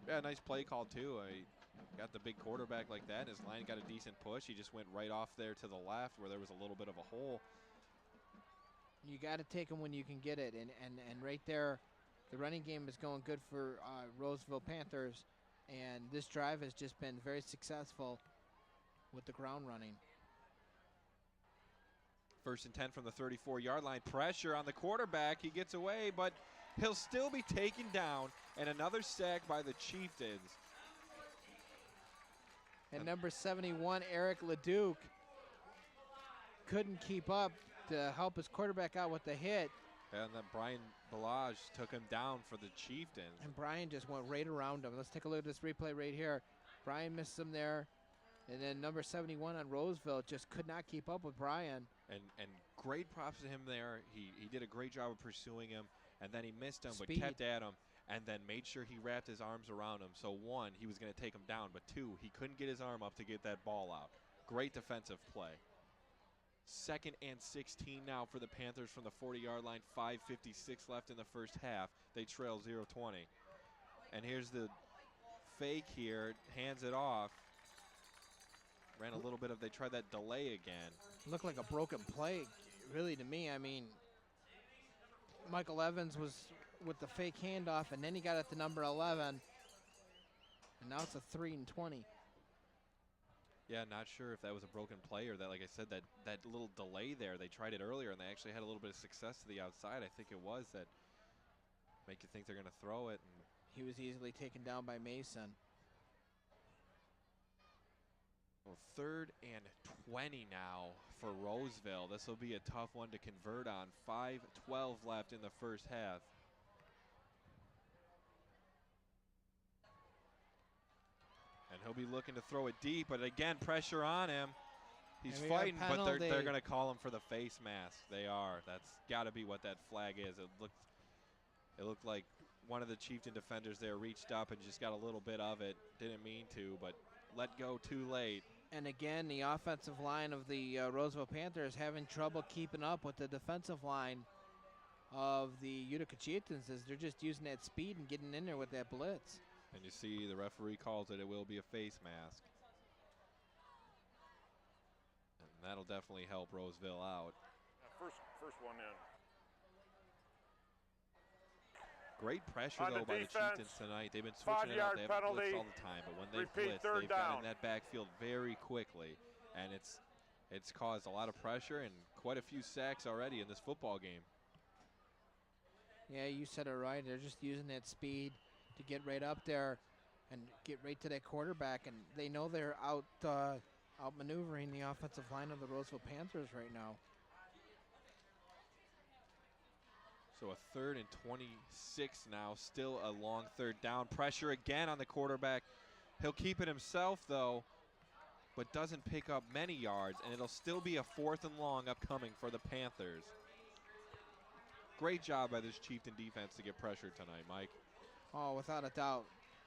Yeah, nice play call, too. Got the big quarterback like that. His line got a decent push. He just went right off there to the left where there was a little bit of a hole. You got to take them when you can get it. And right there, the running game is going good for Roseville Panthers. And this drive has just been very successful with the ground running. 1st and 10 from the 34-yard line. Pressure on the quarterback. He gets away, but he'll still be taken down. And another sack by the Chieftains. And number 71, Eric Leduc, couldn't keep up to help his quarterback out with the hit. And then Brian Balaj took him down for the Chieftains. And Brian just went right around him. Let's take a look at this replay right here. Brian missed him there. And then number 71 on Roseville just could not keep up with Brian. And great props to him there. He did a great job of pursuing him. And then he missed him, Speed. but kept at him. And then made sure he wrapped his arms around him. So 1, he was going to take him down. But 2, he couldn't get his arm up to get that ball out. Great defensive play. 2nd and 16 now for the Panthers from the 40-yard line. 5:56 left in the first half. They trail 0-20. And here's the fake here. Hands it off. Ran a little bit of, they tried that delay again. Looked like a broken play, really, to me. I mean, Michael Evans was with the fake handoff, and then he got it to number 11. And now it's a 3 and 20. Yeah, not sure if that was a broken play or that, like I said, that little delay there. They tried it earlier, and they actually had a little bit of success to the outside. I think it was that make you think they're going to throw it. And he was easily taken down by Mason. well, 3rd and 20 now for Roseville. This will be a tough one to convert on. 5:12 left in the first half. And he'll be looking to throw it deep, but again, pressure on him. He's fighting, but they're going to call him for the face mask. They are. That's got to be what that flag is. It looked like one of the Chieftain defenders there reached up and just got a little bit of it. Didn't mean to, but let go too late. And again, the offensive line of the Roseville Panthers having trouble keeping up with the defensive line of the Utica Chieftains as they're just using that speed and getting in there with that blitz. And you see the referee calls it will be a face mask. And that'll definitely help Roseville out. First one in. Great pressure, On though, the by the defense, Chieftains tonight. They've been switching it up. They haven't penalty. blitzed all the time, but when they Repeat, blitz, third they've got down. in that backfield very quickly. And it's caused a lot of pressure and quite a few sacks already in this football game. Yeah, you said it right. They're just using that speed to get right up there and get right to that quarterback. And they know they're outmaneuvering the offensive line of the Roseville Panthers right now. So a 3rd and 26 now, still a long 3rd down. Pressure again on the quarterback. He'll keep it himself, though, but doesn't pick up many yards, and it'll still be a 4th and long upcoming for the Panthers. Great job by this Chieftain defense to get pressure tonight, Mike. Oh, without a doubt.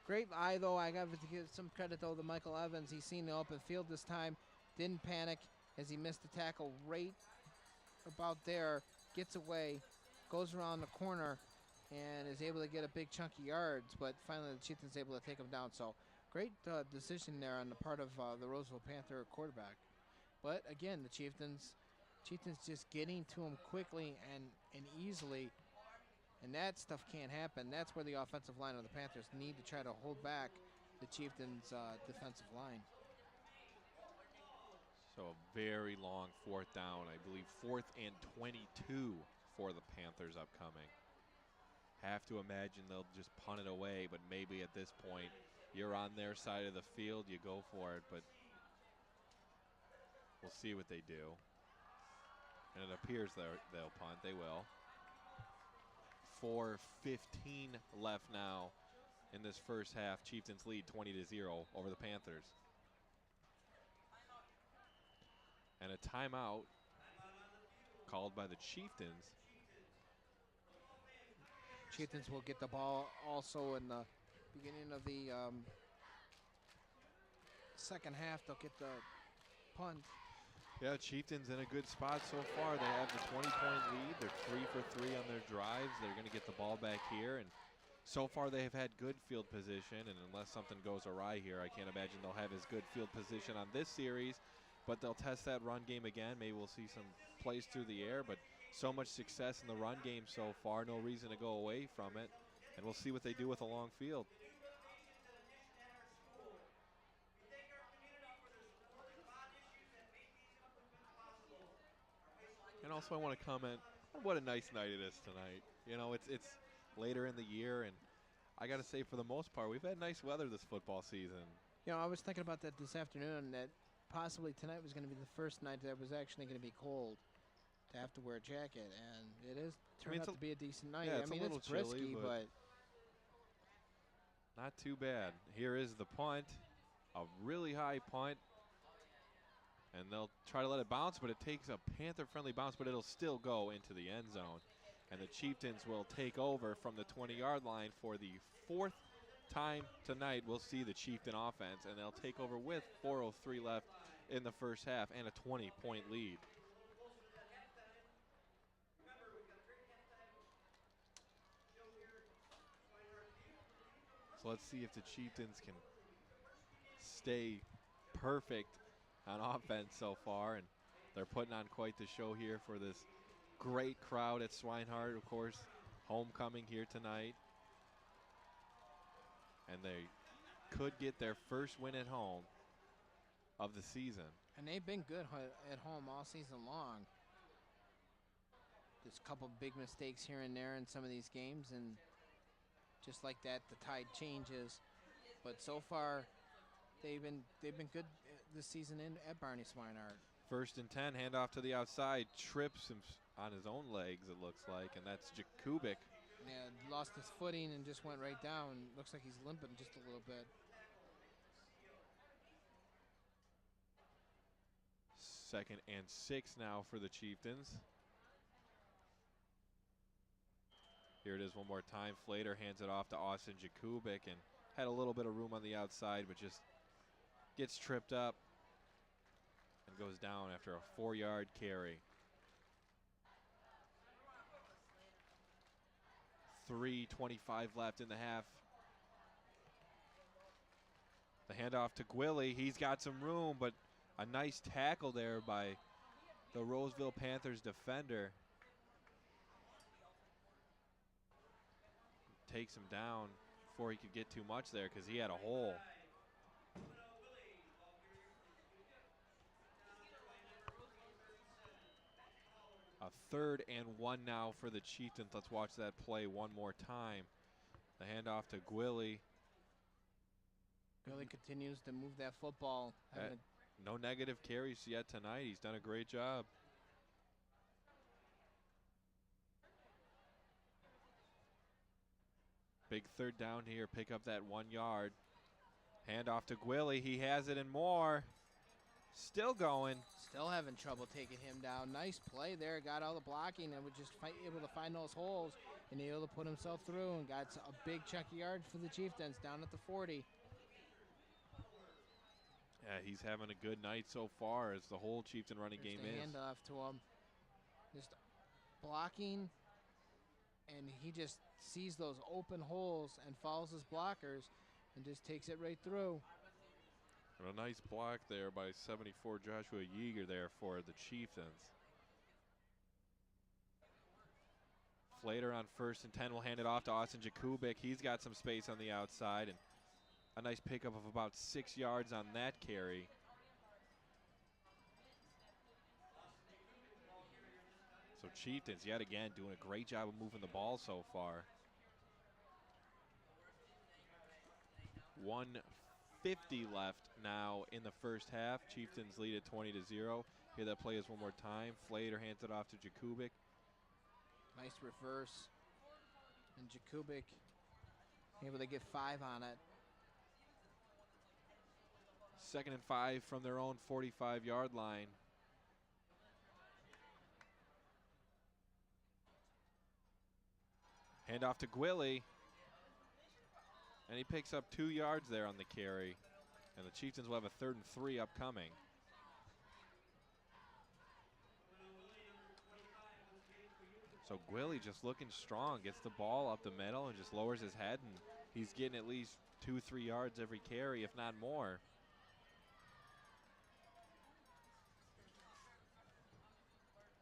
Great eye, though. I got to give some credit, though, to Michael Evans. He's seen the open field this time. Didn't panic as he missed the tackle right about there. Gets away, goes around the corner, and is able to get a big chunk of yards. But finally, the Chieftains able to take him down. So great decision there on the part of the Roseville Panther quarterback. But again, the Chieftains just getting to him quickly and easily. And that stuff can't happen. That's where the offensive line of the Panthers need to try to hold back the Chieftains' defensive line. So a very long fourth down. I believe 4th and 22 for the Panthers upcoming. Have to imagine they'll just punt it away, but maybe at this point, you're on their side of the field, you go for it, but we'll see what they do. And it appears they'll punt. They will. 4:15 left now in this first half. Chieftains lead 20-0 over the Panthers. And a timeout called by the Chieftains. Chieftains will get the ball also in the beginning of the second half. They'll get the punt. Yeah, Chieftains in a good spot so far. They have the 20-point lead. They're 3 for 3 on their drives. They're going to get the ball back here. And so far they have had good field position. And unless something goes awry here, I can't imagine they'll have as good field position on this series. But they'll test that run game again. Maybe we'll see some plays through the air. But so much success in the run game so far. No reason to go away from it. And we'll see what they do with a long field. And also I want to comment on what a nice night it is tonight. You know, it's later in the year, and I got to say, for the most part, we've had nice weather this football season. You know, I was thinking about that this afternoon, that possibly tonight was going to be the first night that was actually going to be cold to have to wear a jacket, and it is turned out to be a decent night. Yeah, I mean, it's brisky, but not too bad. Here is the punt, a really high punt. And they'll try to let it bounce, but it takes a Panther-friendly bounce, but it'll still go into the end zone. And the Chieftains will take over from the 20-yard line for the 4th time tonight. We'll see the Chieftain offense, and they'll take over with 4:03 left in the first half and a 20-point lead. So let's see if the Chieftains can stay perfect on offense so far, and they're putting on quite the show here for this great crowd at Swinehart. Of course, homecoming here tonight, and they could get their first win at home of the season. And they've been good at home all season long. Just a couple big mistakes here and there in some of these games, and just like that, the tide changes. But so far, they've been good this season at Barney Swinehart. 1st and 10, handoff to the outside, trips him on his own legs, it looks like, and that's Jakubik. Yeah, lost his footing and just went right down. Looks like he's limping just a little bit. 2nd and 6 now for the Chieftains. Here it is one more time. Flater hands it off to Austin Jakubik, and had a little bit of room on the outside, but just gets tripped up and goes down after a 4-yard carry. 3:25 left in the half. The handoff to Gwilly. He's got some room, but a nice tackle there by the Roseville Panthers defender. Takes him down before he could get too much there because he had a hole. A 3rd and 1 now for the Chieftains. Let's watch that play one more time. The handoff to Gwilly. Gwilly continues to move that football. No negative carries yet tonight. He's done a great job. Big 3rd down here. Pick up that 1 yard. Handoff to Gwilly. He has it and more. Still going. Still having trouble taking him down. Nice play there. Got all the blocking and was just able to find those holes and able to put himself through and got a big chunk of yards for the Chieftains down at the 40. Yeah, he's having a good night so far as the whole Chieftain running There's game the is. handoff to him. Just blocking, and he just sees those open holes and follows his blockers and just takes it right through. And a nice block there by 74 Joshua Yeager there for the Chieftains. Flater on 1st and 10 will hand it off to Austin Jakubik. He's got some space on the outside, and a nice pickup of about 6 yards on that carry. So Chieftains yet again doing a great job of moving the ball so far. 1:50 left now in the first half. Chieftains lead at 20-0. Here that play is one more time. Flater hands it off to Jakubik. Nice reverse. And Jakubik able to get 5 on it. 2nd and 5 from their own 45-yard line. Hand off to Gwilly. And he picks up 2 yards there on the carry. And the Chieftains will have a 3rd and 3 upcoming. So Gwilly just looking strong, gets the ball up the middle and just lowers his head, and he's getting at least 2-3 yards every carry, if not more.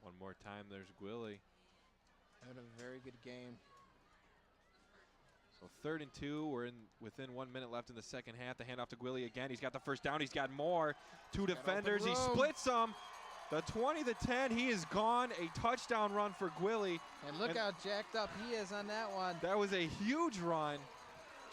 One more time, there's Gwilly. Having a very good game. So 3rd and 2, we're within 1 minute left in the second half. The handoff to Gwilly again. He's got the first down. He's got more. 2 defenders. He splits them. The 20, the 10. He is gone. A touchdown run for Gwilly. And look how jacked up he is on that one. That was a huge run.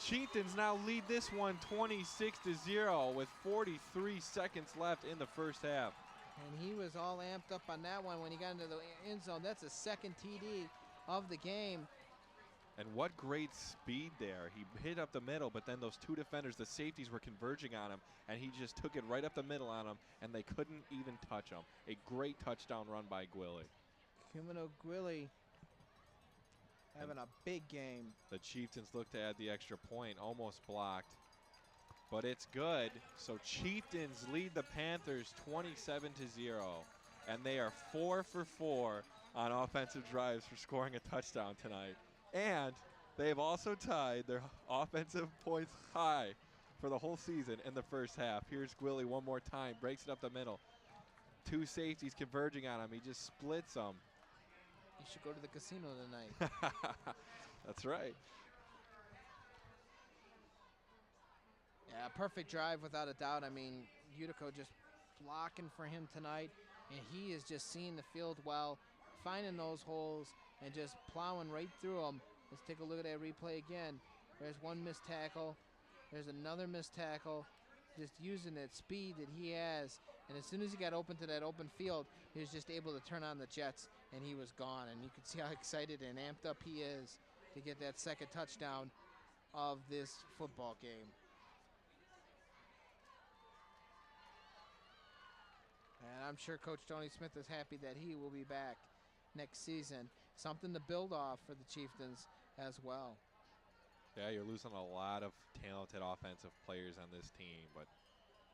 Chieftains now lead this one 26-0 with 43 seconds left in the first half. And he was all amped up on that one when he got into the end zone. That's a second TD of the game. And what great speed there. He hit up the middle, but then those 2 defenders, the safeties, were converging on him, and he just took it right up the middle on him, and they couldn't even touch him. A great touchdown run by Gwilly. Kumino Gwilly having a big game. The Chieftains look to add the extra point, almost blocked, but it's good. So Chieftains lead the Panthers 27-0, and they are 4 for 4 on offensive drives for scoring a touchdown tonight. And they've also tied their offensive points high for the whole season in the first half. Here's Gwilly one more time, breaks it up the middle. 2 safeties converging on him. He just splits them. You should go to the casino tonight. That's right. Yeah, perfect drive without a doubt. I mean, Utica just blocking for him tonight, and he is just seeing the field well, finding those holes, and just plowing right through them. Let's take a look at that replay again. There's one missed tackle. There's another missed tackle. Just using that speed that he has. And as soon as he got open to that open field, he was just able to turn on the jets, and he was gone. And you can see how excited and amped up he is to get that second touchdown of this football game. And I'm sure Coach Tony Smith is happy that he will be back next season. Something to build off for the Chieftains as well. Yeah, you're losing a lot of talented offensive players on this team, but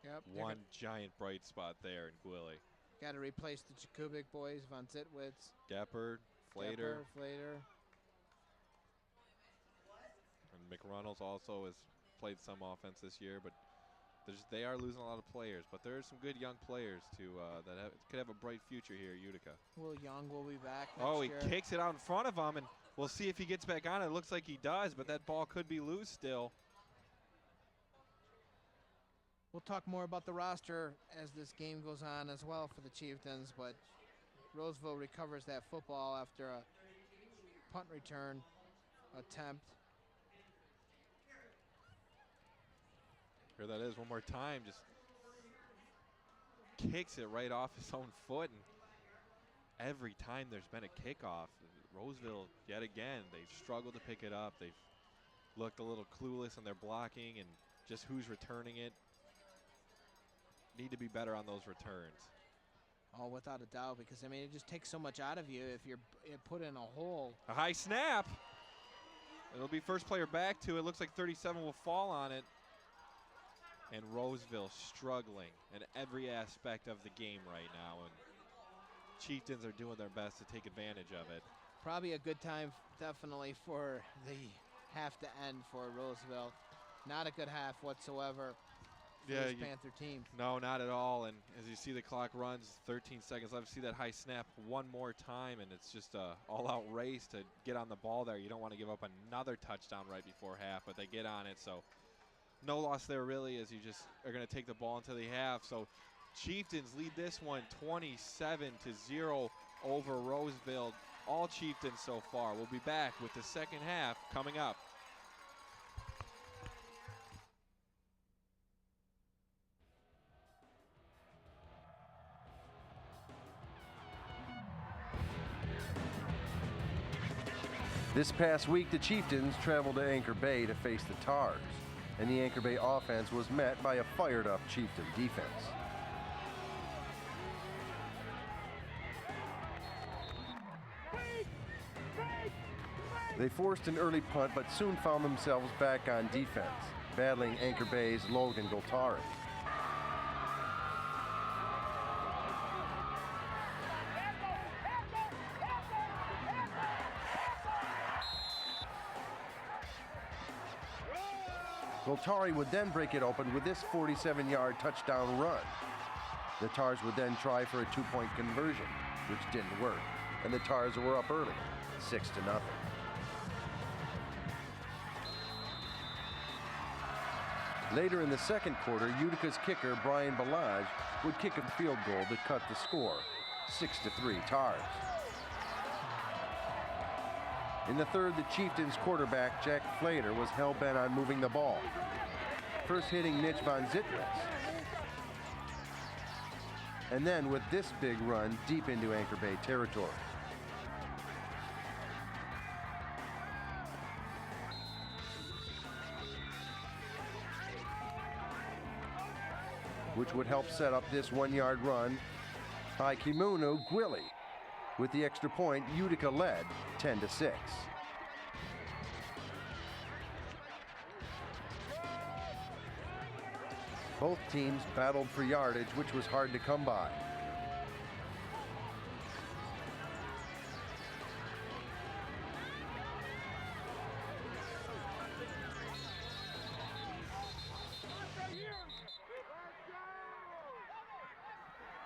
Yep. one giant bright spot there in Gwilly. Got to replace the Jakubik boys, Von Zitwitz, Gepper, Flater, Flater. and McReynolds also has played some offense this year, but they are losing a lot of players. But there are some good young players that could have a bright future here at Utica. Will Young will be back next Oh, he year. kicks it out in front of him, and we'll see if he gets back on it. It looks like he does, but that ball could be loose still. We'll talk more about the roster as this game goes on as well for the Chieftains, but Roseville recovers that football after a punt return attempt. Here that is one more time, just kicks it right off his own foot, and every time there's been a kickoff, Roseville, yet again, they've struggled to pick it up. They've looked a little clueless in their blocking and just who's returning it. need to be better on those returns. Oh, without a doubt, because, I mean, it just takes so much out of you if you're put in a hole. A high snap. It'll be first player back to it. Looks like 37 will fall on it. And Roseville struggling in every aspect of the game right now. And Chieftains are doing their best to take advantage of it. Probably a good time, definitely, for the half to end for Roseville. Not a good half whatsoever for this Panther team. No, not at all. And as you see the clock runs, 13 seconds left. See that high snap one more time, and it's just a all-out race to get on the ball there. You don't want to give up another touchdown right before half, but they get on it. So no loss there really, as you just are going to take the ball into the half. So Chieftains lead this one 27-0 over Roseville. All Chieftains so far. We'll be back with the second half coming up. This past week, the Chieftains traveled to Anchor Bay to face the Tars, and the Anchor Bay offense was met by a fired-up Chieftain defense. They forced an early punt, but soon found themselves back on defense, battling Anchor Bay's Logan Goltari. Goltari would then break it open with this 47-yard touchdown run. The Tars would then try for a two-point conversion, which didn't work, and the Tars were up early, 6-0. Later in the second quarter, Utica's kicker, Brian Balaj, would kick a field goal to cut the score, 6-3 Tars. In the third, the Chieftains quarterback, Jack Flater, was hell-bent on moving the ball, first hitting Mitch Von Zitwitz, and then with this big run deep into Anchor Bay territory. Which would help set up this one-yard run by Kimunu Gwilly. With the extra point, Utica led 10-6. Both teams battled for yardage, which was hard to come by.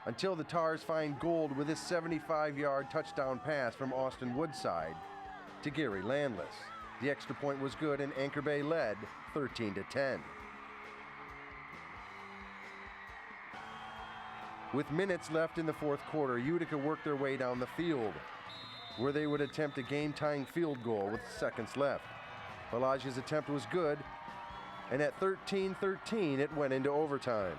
Until the Tars find gold with this 75-yard touchdown pass from Austin Woodside to Gary Landless. The extra point was good, and Anchor Bay led 13-10. With minutes left in the fourth quarter, Utica worked their way down the field, where they would attempt a game-tying field goal with seconds left. Balaj's attempt was good, and at 13-13, it went into overtime.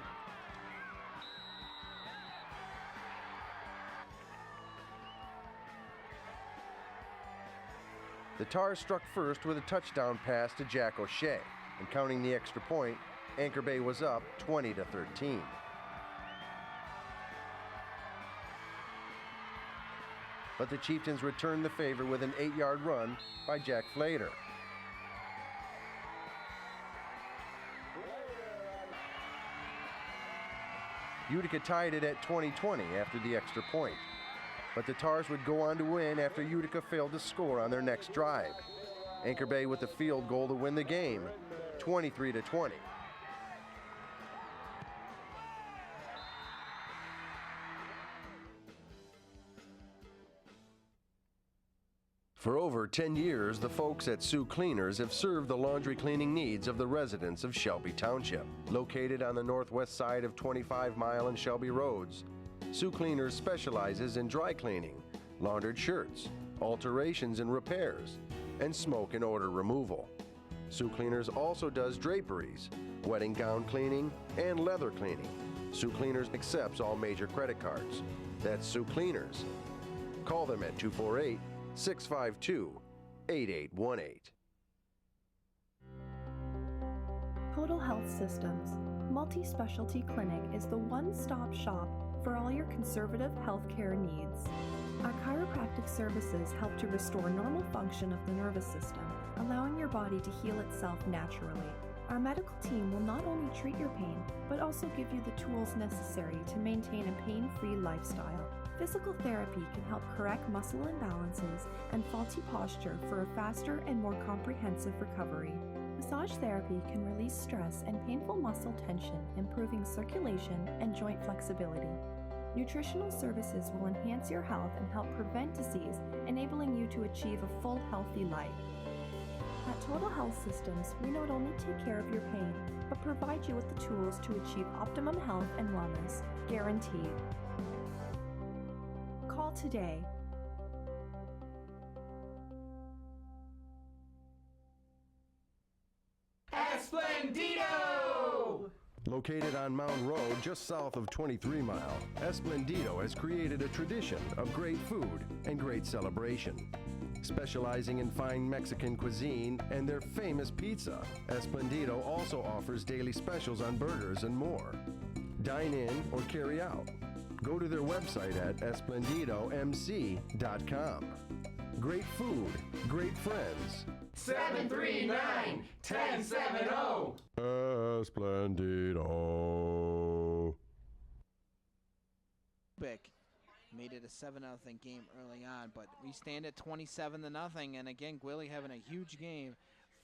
The Tars struck first with a touchdown pass to Jack O'Shea, and counting the extra point, Anchor Bay was up 20-13. But the Chieftains returned the favor with an 8-yard run by Jack Flater. Utica tied it at 20-20 after the extra point. But the Tars would go on to win after Utica failed to score on their next drive. Anchor Bay with the field goal to win the game, 23-20. For over 10 years, the folks at Sioux Cleaners have served the laundry cleaning needs of the residents of Shelby Township. Located on the northwest side of 25 Mile and Shelby Roads, Sioux Cleaners specializes in dry cleaning, laundered shirts, alterations and repairs, and smoke and odor removal. Sioux Cleaners also does draperies, wedding gown cleaning, and leather cleaning. Sioux Cleaners accepts all major credit cards. That's Sioux Cleaners. Call them at 248-652-8818. Total Health Systems, Multi-Specialty Clinic is the one-stop shop for all your conservative healthcare needs. Our chiropractic services help to restore normal function of the nervous system, allowing your body to heal itself naturally. Our medical team will not only treat your pain, but also give you the tools necessary to maintain a pain-free lifestyle. Physical therapy can help correct muscle imbalances and faulty posture for a faster and more comprehensive recovery. Massage therapy can release stress and painful muscle tension, improving circulation and joint flexibility. Nutritional services will enhance your health and help prevent disease, enabling you to achieve a full, healthy life. At Total Health Systems, we not only take care of your pain, but provide you with the tools to achieve optimum health and wellness, guaranteed. Call today. Esplendido! Located on Mound Road just south of 23 Mile, Esplendido has created a tradition of great food and great celebration. Specializing in fine Mexican cuisine and their famous pizza, Esplendido also offers daily specials on burgers and more. Dine in or carry out. Go to their website at esplendidomc.com. Great food, great friends. 739-1070. Esplendido. Bick made it a 7-0 game early on, but we stand at 27-0, and again, Gwilly having a huge game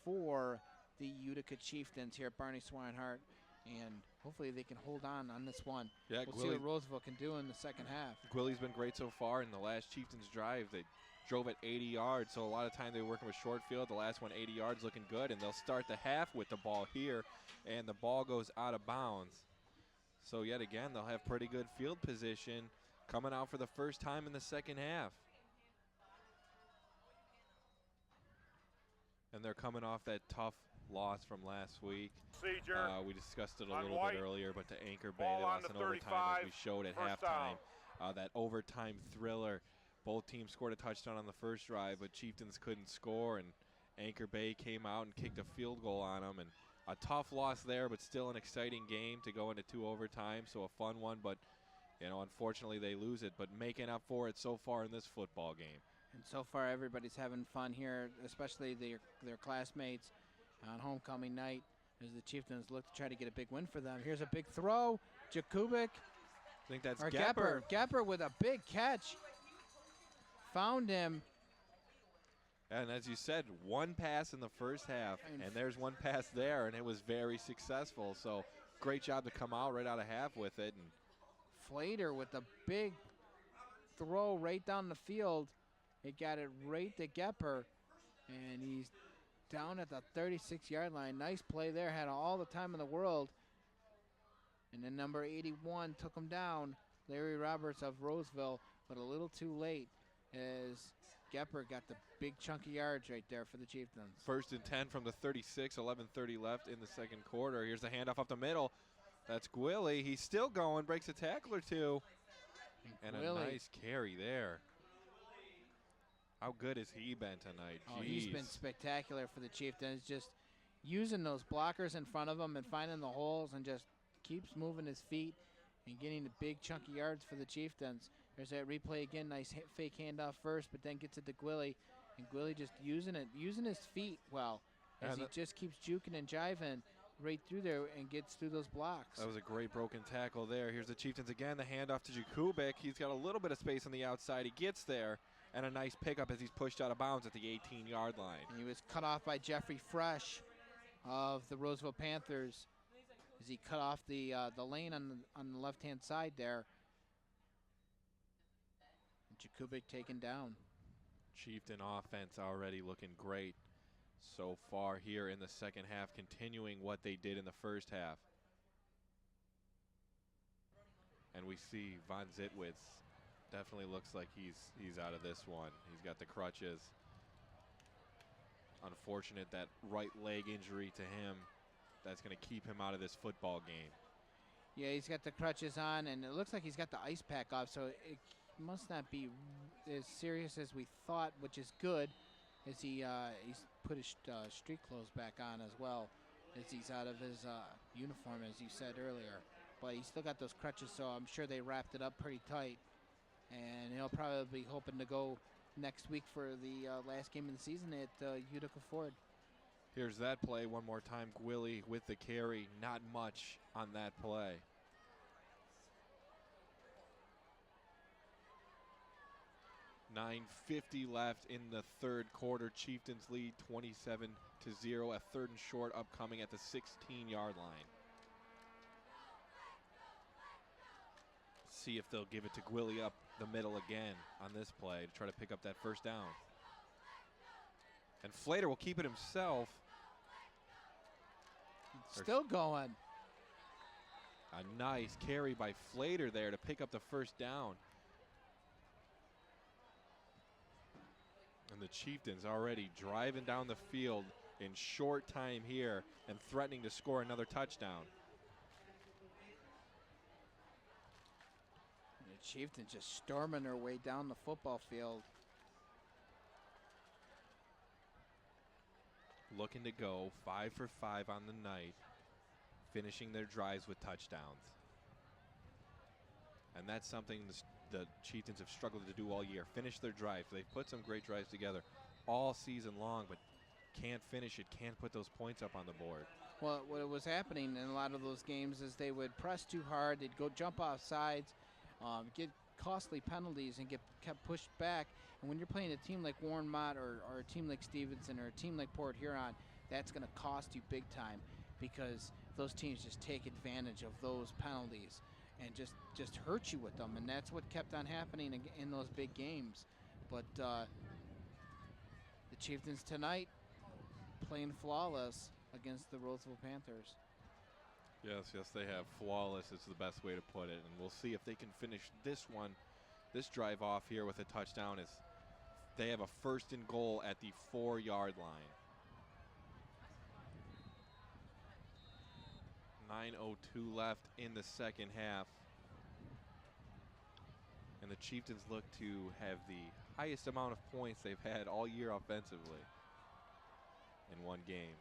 for the Utica Chieftains here at Barney Swinehart, and hopefully they can hold on this one. Yeah, we'll see what Roseville can do in the second half. Gwilly's been great so far. In the last Chieftains drive, they drove at 80 yards, so a lot of time they're working with short field. The last one, 80 yards, looking good, and they'll start the half with the ball here, and the ball goes out of bounds. So yet again, they'll have pretty good field position coming out for the first time in the second half. And they're coming off that tough loss from last week. We discussed it a little bit earlier, but to Anchor Bay, they lost in overtime, as we showed at halftime. That overtime thriller. Both teams scored a touchdown on the first drive, but Chieftains couldn't score, and Anchor Bay came out and kicked a field goal on them. And a tough loss there, but still an exciting game to go into 2 overtime, so a fun one. But, you know, unfortunately they lose it, but making up for it so far in this football game. And so far everybody's having fun here, especially their classmates on homecoming night, as the Chieftains look to try to get a big win for them. Here's a big throw. Jakubik. I think that's Gepper. Gepper with a big catch. Found him. And as you said, one pass in the first half, and there's one pass there, and it was very successful. So great job to come out right out of half with it. And Flater with a big throw right down the field. It got it right to Gepper, and he's down at the 36-yard line. Nice play there, had all the time in the world. And then number 81 took him down, Larry Roberts of Roseville, but a little too late as Gepper got the big chunky yards right there for the Chieftains. 1st and 10 from the 36, 11:30 left in the second quarter. Here's the handoff up the middle. That's Gwilly. He's still going, breaks a tackle or two. And a nice carry there. How good has he been tonight? Oh, he's been spectacular for the Chieftains, just using those blockers in front of him and finding the holes, and just keeps moving his feet and getting the big chunky yards for the Chieftains. There's that replay again, nice fake handoff first, but then gets it to Gwilly, and Gwilly just using his feet well, as he just keeps juking and jiving right through there and gets through those blocks. That was a great broken tackle there. Here's the Chieftains again, the handoff to Jakubik. He's got a little bit of space on the outside. He gets there, and a nice pickup as he's pushed out of bounds at the 18-yard line. And he was cut off by Jeffrey Fresh of the Roseville Panthers as he cut off the lane on the left-hand side there. And Jakubik taken down. Chieftain offense already looking great so far here in the second half, continuing what they did in the first half. And we see Von Zitwitz definitely looks like he's out of this one. He's got the crutches. Unfortunate that right leg injury to him. That's going to keep him out of this football game. Yeah, he's got the crutches on, and it looks like he's got the ice pack off, so it must not be as serious as we thought, which is good, as he's put his street clothes back on as well, as he's out of his uniform, as you said earlier. But he's still got those crutches, so I'm sure they wrapped it up pretty tight. And he'll probably be hoping to go next week for the last game of the season at Utica Ford. Here's that play one more time. Gwilly with the carry. Not much on that play. .950 left in the third quarter. Chieftains lead 27-0. A third and short upcoming at the 16-yard line. See if they'll give it to Gwilly up the middle again on this play to try to pick up that first down. And Flater will keep it himself. Still going. A nice carry by Flater there to pick up the first down. And the Chieftains already driving down the field in short time here and threatening to score another touchdown. The Chieftains just storming their way down the football field. Looking to go 5 for 5 on the night, finishing their drives with touchdowns. And that's something the Chieftains have struggled to do all year, finish their drives. They've put some great drives together all season long, but can't finish it, can't put those points up on the board. Well, what was happening in a lot of those games is they would press too hard, they'd go jump off sides, get costly penalties and get kept pushed back. And when you're playing a team like Warren Mott or a team like Stevenson or a team like Port Huron, that's going to cost you big time because those teams just take advantage of those penalties and just hurt you with them. And that's what kept on happening in those big games. But the Chieftains tonight playing flawless against the Roseville Panthers. Yes, they have. Flawless is the best way to put it. And we'll see if they can finish this drive off here with a touchdown as they have a first and goal at the 4-yard line. 9:02 left in the second half. And the Chieftains look to have the highest amount of points they've had all year offensively in one game.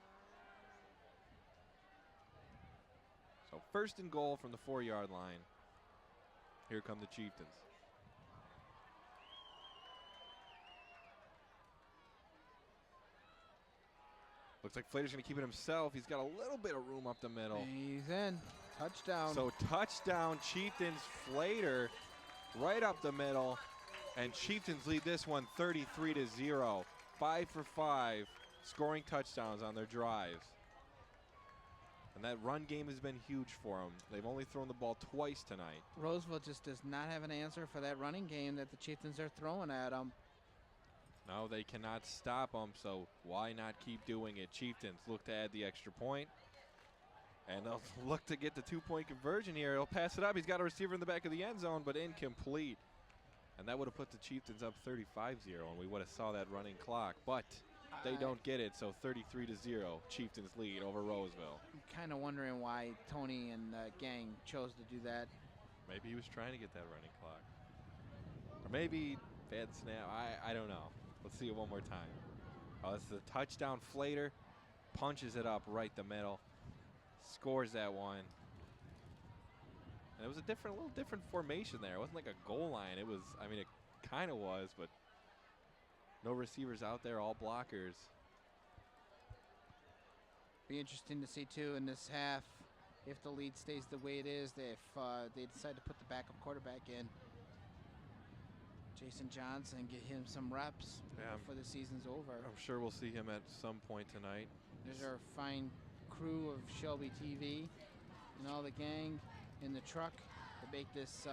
So first and goal from the 4-yard line. Here come the Chieftains. Looks like Flater's going to keep it himself. He's got a little bit of room up the middle. He's in. Touchdown. So touchdown, Chieftains. Flater right up the middle. And Chieftains lead this one 33-0. 5 for 5 scoring touchdowns on their drives. And that run game has been huge for them. They've only thrown the ball twice tonight. Roseville just does not have an answer for that running game that the Chieftains are throwing at them. No, they cannot stop them, so why not keep doing it? Chieftains look to add the extra point. And they'll look to get the 2-point conversion here. He'll pass it up. He's got a receiver in the back of the end zone, but incomplete. And that would have put the Chieftains up 35-0, and we would have saw that running clock. But they don't get it, so 33-0. Chieftains lead over Roseville. I'm kind of wondering why Tony and the gang chose to do that. Maybe he was trying to get that running clock. Or maybe bad snap. I don't know. Let's see it one more time. Oh, that's the touchdown. Flater punches it up right the middle. Scores that one. And it was a little different formation there. It wasn't like a goal line. It was, I mean, it kind of was, but no receivers out there, all blockers. Be interesting to see, too, in this half, if the lead stays the way it is, if they decide to put the backup quarterback in. Jason Johnson, get him some reps before the season's over. I'm sure we'll see him at some point tonight. There's our fine crew of Shelby TV and all the gang in the truck to make this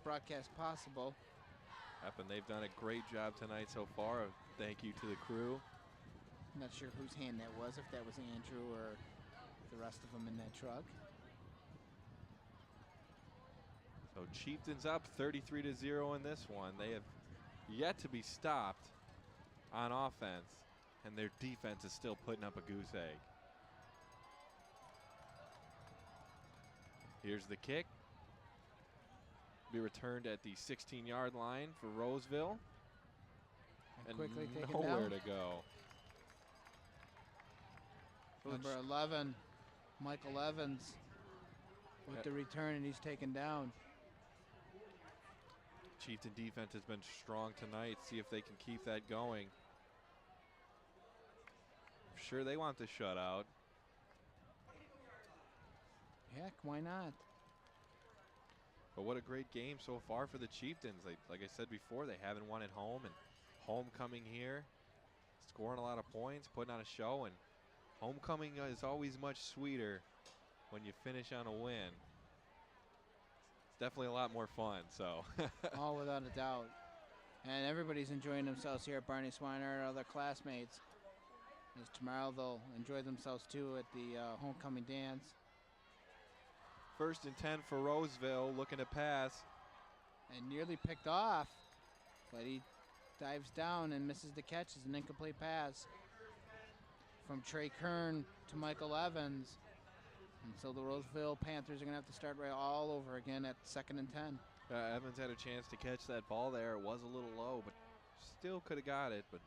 broadcast possible. Yep, and they've done a great job tonight so far. Thank you to the crew. I'm not sure whose hand that was, if that was Andrew or the rest of them in that truck. So Chieftains up 33-0 in this one. They have yet to be stopped on offense, and their defense is still putting up a goose egg. Here's the kick. Be returned at the 16-yard line for Roseville. And quickly taken nowhere down. to go. Number 11. Michael Evans with the return, and he's taken down. Chieftain defense has been strong tonight. See if they can keep that going. I'm sure they want the shutout. Heck, why not? But what a great game so far for the Chieftains. Like I said before, they haven't won at home, and homecoming here, scoring a lot of points, putting on a show, and homecoming is always much sweeter when you finish on a win. It's definitely a lot more fun, so. Oh, without a doubt. And everybody's enjoying themselves here at Barney Swinehart, other classmates. As tomorrow they'll enjoy themselves too at the homecoming dance. 1st and 10 for Roseville, looking to pass. And nearly picked off, but he dives down and misses the catch. It's an incomplete pass from Trey Kern to Michael Evans. And so the Roseville Panthers are going to have to start right all over again at 2nd and 10. Evans had a chance to catch that ball there. It was a little low, but still could have got it. But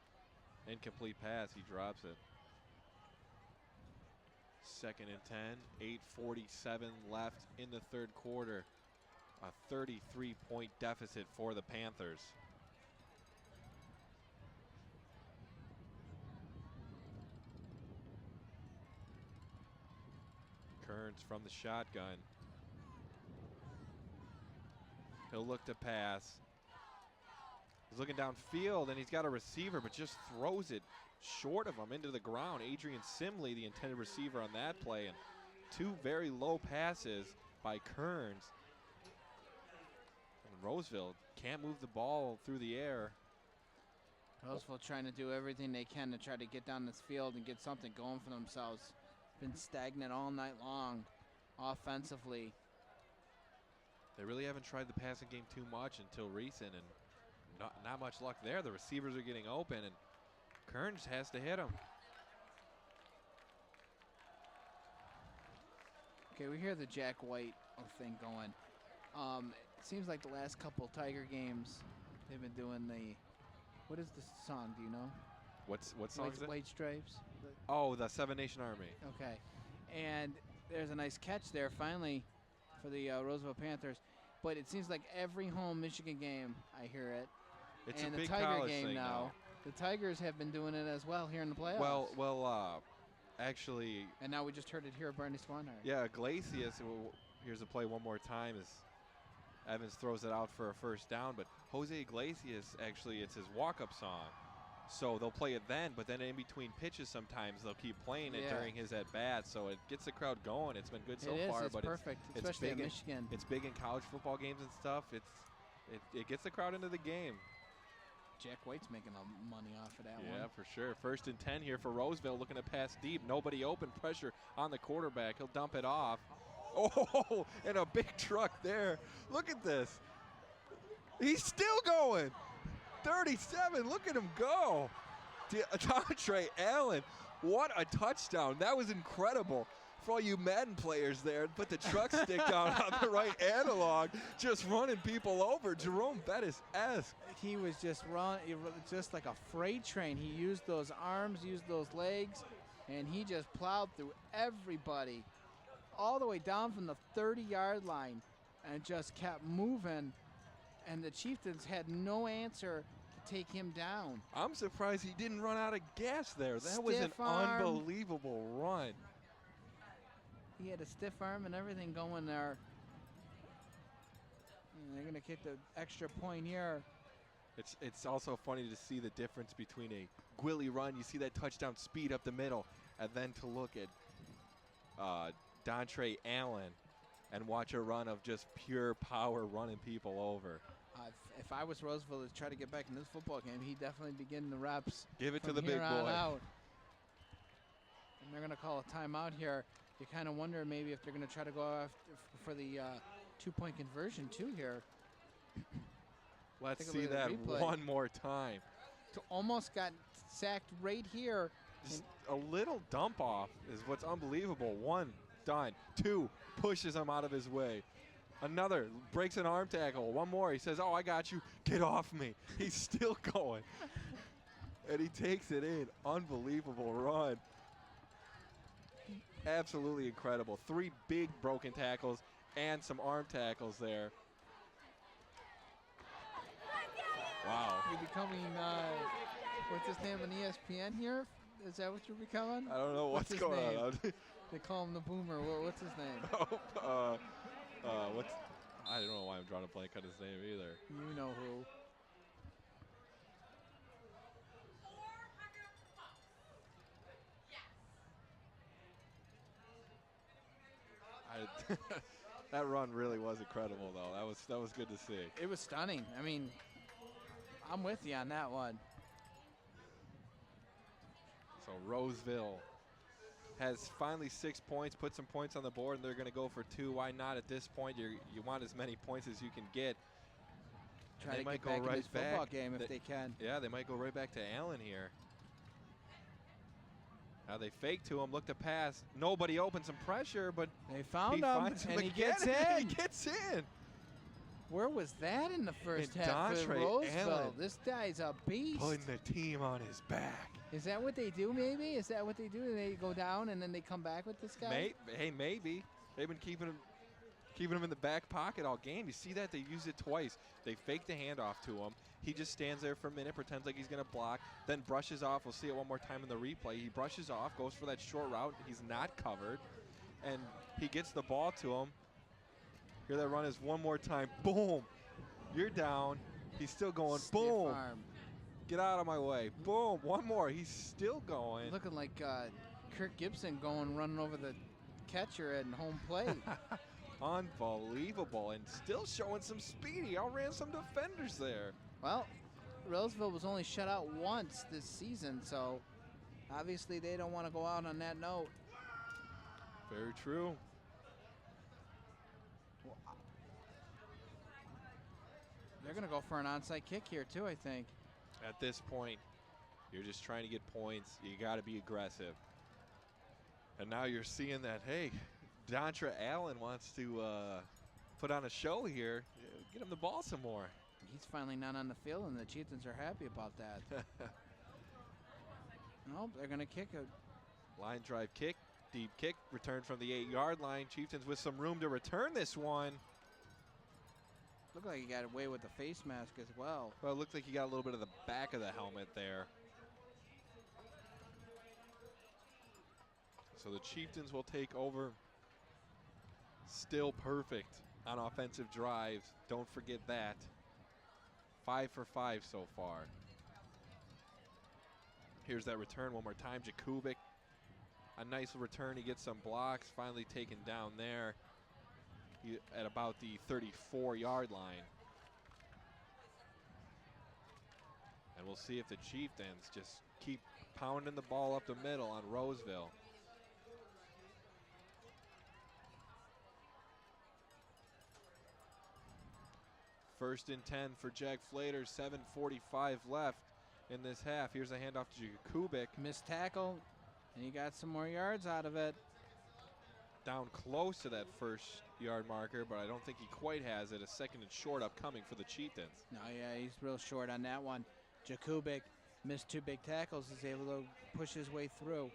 incomplete pass, he drops it. 2nd and 10, 8:47 left in the 3rd quarter. A 33-point deficit for the Panthers. Kearns from the shotgun. He'll look to pass. He's looking downfield, and he's got a receiver, but just throws it short of him into the ground. Adrian Simley, the intended receiver on that play, and 2 very low passes by Kearns. And Roseville can't move the ball through the air. Roseville trying to do everything they can to try to get down this field and get something going for themselves. Been stagnant all night long offensively. They really haven't tried the passing game too much until recent, and not much luck there. The receivers are getting open, and Kearns has to hit him. Okay, we hear the Jack White thing going. It seems like the last couple Tiger games, they've been doing the, what is the song, do you know? What song is it? White Stripes. Oh, the Seven Nation Army. Okay, and there's a nice catch there finally for the Roseville Panthers. But it seems like every home Michigan game, I hear it. It's and a the big Tiger college game thing now. The Tigers have been doing it as well here in the playoffs. Well, actually. And now we just heard it here at Barney Swinehart. Yeah, Iglesias. Here's the play one more time as Evans throws it out for a 1st down. But Jose Iglesias, actually, it's his walk-up song. So they'll play it then, but then in between pitches sometimes they'll keep playing it during his at-bat. So it gets the crowd going. It's been good so far. It's perfect, especially in Michigan. It's big in college football games and stuff. It gets the crowd into the game. Jack White's making money off of that one. Yeah, for sure. 1st and 10 here for Roseville, looking to pass deep. Nobody open. Pressure on the quarterback. He'll dump it off. Oh, and a big truck there. Look at this. He's still going. 37. Look at him go. Dontre Allen. What a touchdown. That was incredible. For all you Madden players there, put the truck stick down on the right analog, just running people over. Jerome Bettis-esque. He was just just like a freight train. He used those arms, used those legs, and he just plowed through everybody all the way down from the 30-yard line and just kept moving. And the Chieftains had no answer to take him down. I'm surprised he didn't run out of gas there. That was an unbelievable run. He had a stiff arm and everything going there. And they're going to kick the extra point here. It's also funny to see the difference between a Gwilly run. You see that touchdown speed up the middle, and then to look at Dontre Allen and watch a run of just pure power running people over. If I was Roseville to try to get back in this football game, he'd definitely be getting the reps. Give it to the big boy. Out. And they're going to call a timeout here. You kind of wonder maybe if they're going to try to go after for the 2-point conversion too here. Let's see that one more time. Almost got sacked right here. Just a little dump off is what's unbelievable. 1, done. 2, pushes him out of his way. Another, breaks an arm tackle. 1 more, he says, oh, I got you. Get off me. He's still going. And he takes it in. Unbelievable run. Absolutely incredible. 3 big broken tackles and some arm tackles there. Wow. You're becoming, what's his name on ESPN here? Is that what you're becoming? I don't know what's his going name? on. They call him the Boomer. What's his name? What's? I don't know why I'm drawing a blank on his name either. You know who. That run really was incredible, though. That was good to see. It was stunning. I mean, I'm with you on that one. So Roseville has finally 6 points, put some points on the board, and they're going to go for 2. Why not at this point? You want as many points as you can get. Try to get back in this football game if they can. Yeah, they might go right back to Allen here. Now they fake to him, look to pass. Nobody open, some pressure, but they found he him, finds him and he again. gets in. He gets in. Where was that in the first And half of Dontre Roseville? Allen This guy's a beast. Putting the team on his back. Is that what they do, maybe? Is that what they do? They go down and then they come back with this guy? Hey, maybe. They've been keeping him in the back pocket all game. You see that? They use it twice. They fake the handoff to him. He just stands there for a minute, pretends like he's going to block, then brushes off. We'll see it one more time in the replay. He brushes off, goes for that short route. He's not covered, and he gets the ball to him. Here that run is one more time. Boom. You're down. He's still going. Stiff Boom. arm. Get out of my way. Boom. One more. He's still going. Looking like Kirk Gibson running over the catcher at home plate. Unbelievable, and still showing some speed. He outran some defenders there. Well, Roseville was only shut out once this season, so obviously they don't want to go out on that note. Very true. They're going to go for an onside kick here, too, I think. At this point, you're just trying to get points. You got to be aggressive. And now you're seeing that, hey, Dontre Allen wants to put on a show here. Get him the ball some more. He's finally not on the field, and the Chieftains are happy about that. Nope, they're going to kick a line drive kick, deep kick, return from the 8-yard line. Chieftains with some room to return this one. Looked like he got away with the face mask as well. Well, it looked like he got a little bit of the back of the helmet there. So the Chieftains will take over. Still perfect on offensive drives. Don't forget that. 5 for 5 so far. Here's that return one more time. Jakubik, a nice return. He gets some blocks. Finally taken down there at about the 34-yard line. And we'll see if the Chieftains just keep pounding the ball up the middle on Roseville. First and 10 for Jack Flater. 7:45 left in this half. Here's a handoff to Jakubik. Missed tackle, and he got some more yards out of it. Down close to that first-yard marker, but I don't think he quite has it. A second and short upcoming for the Chieftains. No, yeah, he's real short on that one. Jakubik missed 2 big tackles. He's able to push his way through.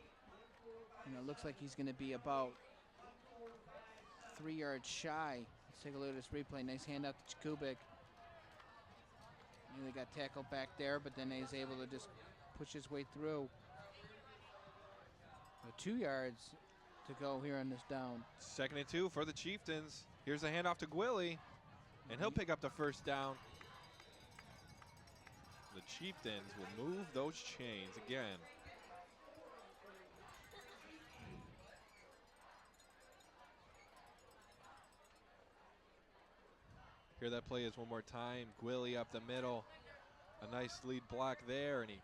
And it looks like he's going to be about 3 yards shy. Let's take a look at this replay. Nice handout to Jakubik. They got tackled back there, but then he's able to just push his way through. 2 yards to go here on this down. Second and 2 for the Chieftains. Here's a handoff to Gwilly, and he'll pick up the first down. The Chieftains will move those chains again. Here that play is one more time. Gwilly up the middle. A nice lead block there, and he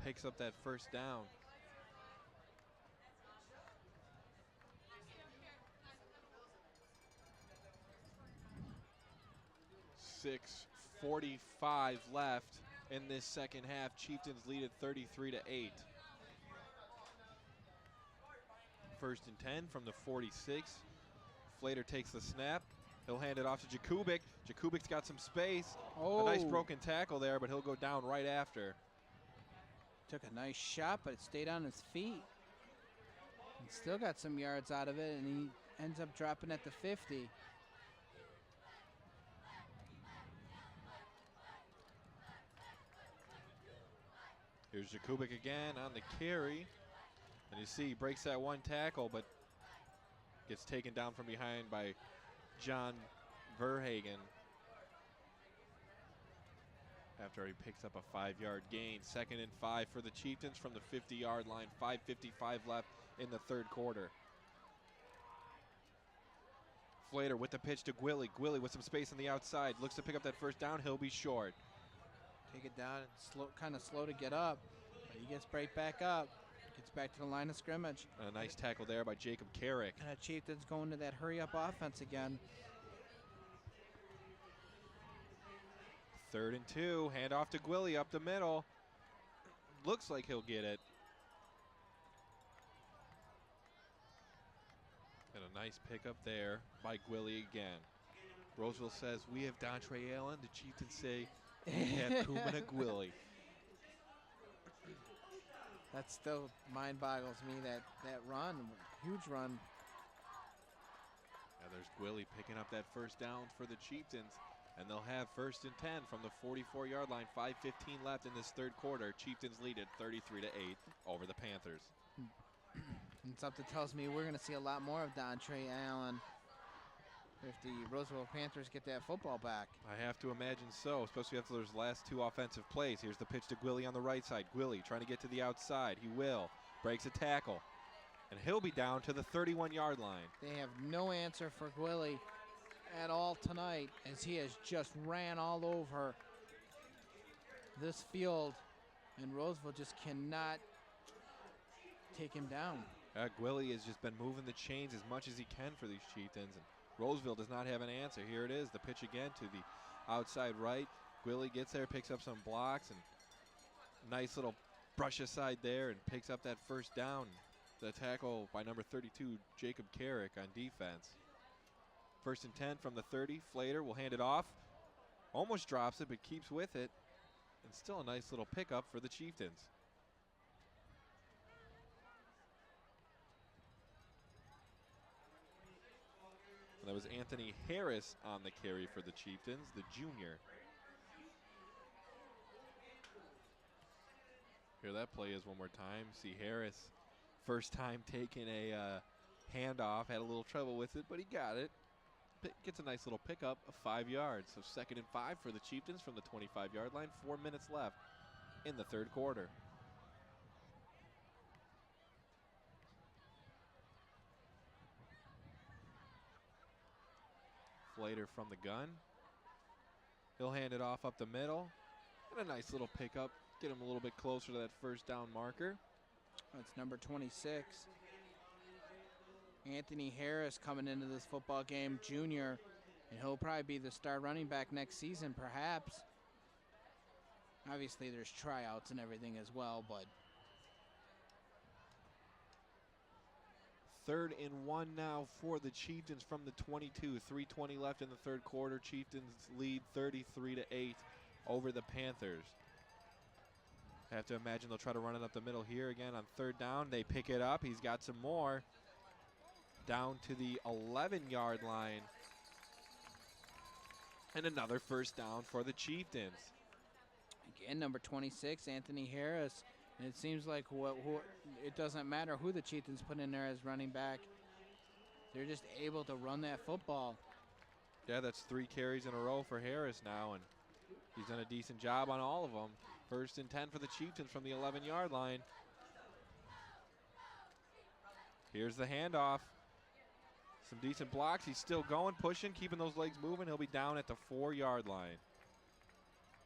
picks up that first down. 6:45 left in this second half. Chieftains lead at 33-8. First and 10 from the 46. Flater takes the snap. He'll hand it off to Jakubik. Jakubik's got some space. Oh. A nice broken tackle there, but he'll go down right after. Took a nice shot, but it stayed on his feet. And still got some yards out of it, and he ends up dropping at the 50. Here's Jakubik again on the carry. And you see he breaks that one tackle, but gets taken down from behind by John Verhagen after he picks up a 5-yard gain. 2nd and 5 for the Chieftains from the 50-yard line. 5:55 left in the third quarter. Flater with the pitch to Gwilly. Gwilly with some space on the outside. Looks to pick up that first down. He'll be short. Take it down, kind of slow to get up, but he gets right back up. Gets back to the line of scrimmage. And a nice tackle there by Jacob Carrick. And the Chieftains going to that hurry-up offense again. 3rd and 2. Hand off to Gwilly up the middle. Looks like he'll get it. And a nice pickup there by Gwilly again. Roseville says, we have Dontre Allen. The Chieftains say, we have Kumana Gwilly. That still mind boggles me, that run, huge run. Now there's Gwilly picking up that first down for the Chieftains. And they'll have 1st and 10 from the 44-yard line. 5:15 left in this third quarter. Chieftains lead at 33-8 over the Panthers. And something tells me we're going to see a lot more of Dontre Allen if the Roseville Panthers get that football back. I have to imagine so, especially after those last 2 offensive plays. Here's the pitch to Gwilly on the right side. Gwilly trying to get to the outside. He will. Breaks a tackle. And he'll be down to the 31-yard line. They have no answer for Gwilly at all tonight, as he has just ran all over this field, and Roseville just cannot take him down. Gwilly has just been moving the chains as much as he can for these Chieftains, and Roseville does not have an answer. Here it is, the pitch again to the outside right. Gwilly gets there, picks up some blocks, and nice little brush aside there and picks up that first down. The tackle by number 32, Jacob Carrick, on defense. 1st and 10 from the 30. Flater will hand it off. Almost drops it, but keeps with it. And still a nice little pickup for the Chieftains. And that was Anthony Harris on the carry for the Chieftains, the junior. Hear that play is one more time. See Harris, first time taking a handoff. Had a little trouble with it, but he got it. Gets a nice little pickup of 5 yards. So 2nd and 5 for the Chieftains from the 25-yard line. 4 minutes left in the third quarter. Flater from the gun. He'll hand it off up the middle. And a nice little pickup. Get him a little bit closer to that first down marker. That's number 26. Anthony Harris coming into this football game, junior, and he'll probably be the star running back next season, perhaps. Obviously, there's tryouts and everything as well, but 3rd and 1 now for the Chieftains from the 22. 3:20 left in the third quarter. Chieftains lead 33-8 over the Panthers. I have to imagine they'll try to run it up the middle here again on 3rd down. They pick it up. He's got some more. Down to the 11-yard line. And another first down for the Chieftains. Again, number 26, Anthony Harris. And it seems like it doesn't matter who the Chieftains put in there as running back. They're just able to run that football. Yeah, that's 3 carries in a row for Harris now, and he's done a decent job on all of them. 1st and 10 for the Chieftains from the 11-yard line. Here's the handoff. Some decent blocks. He's still going, pushing, keeping those legs moving. He'll be down at the 4-yard line.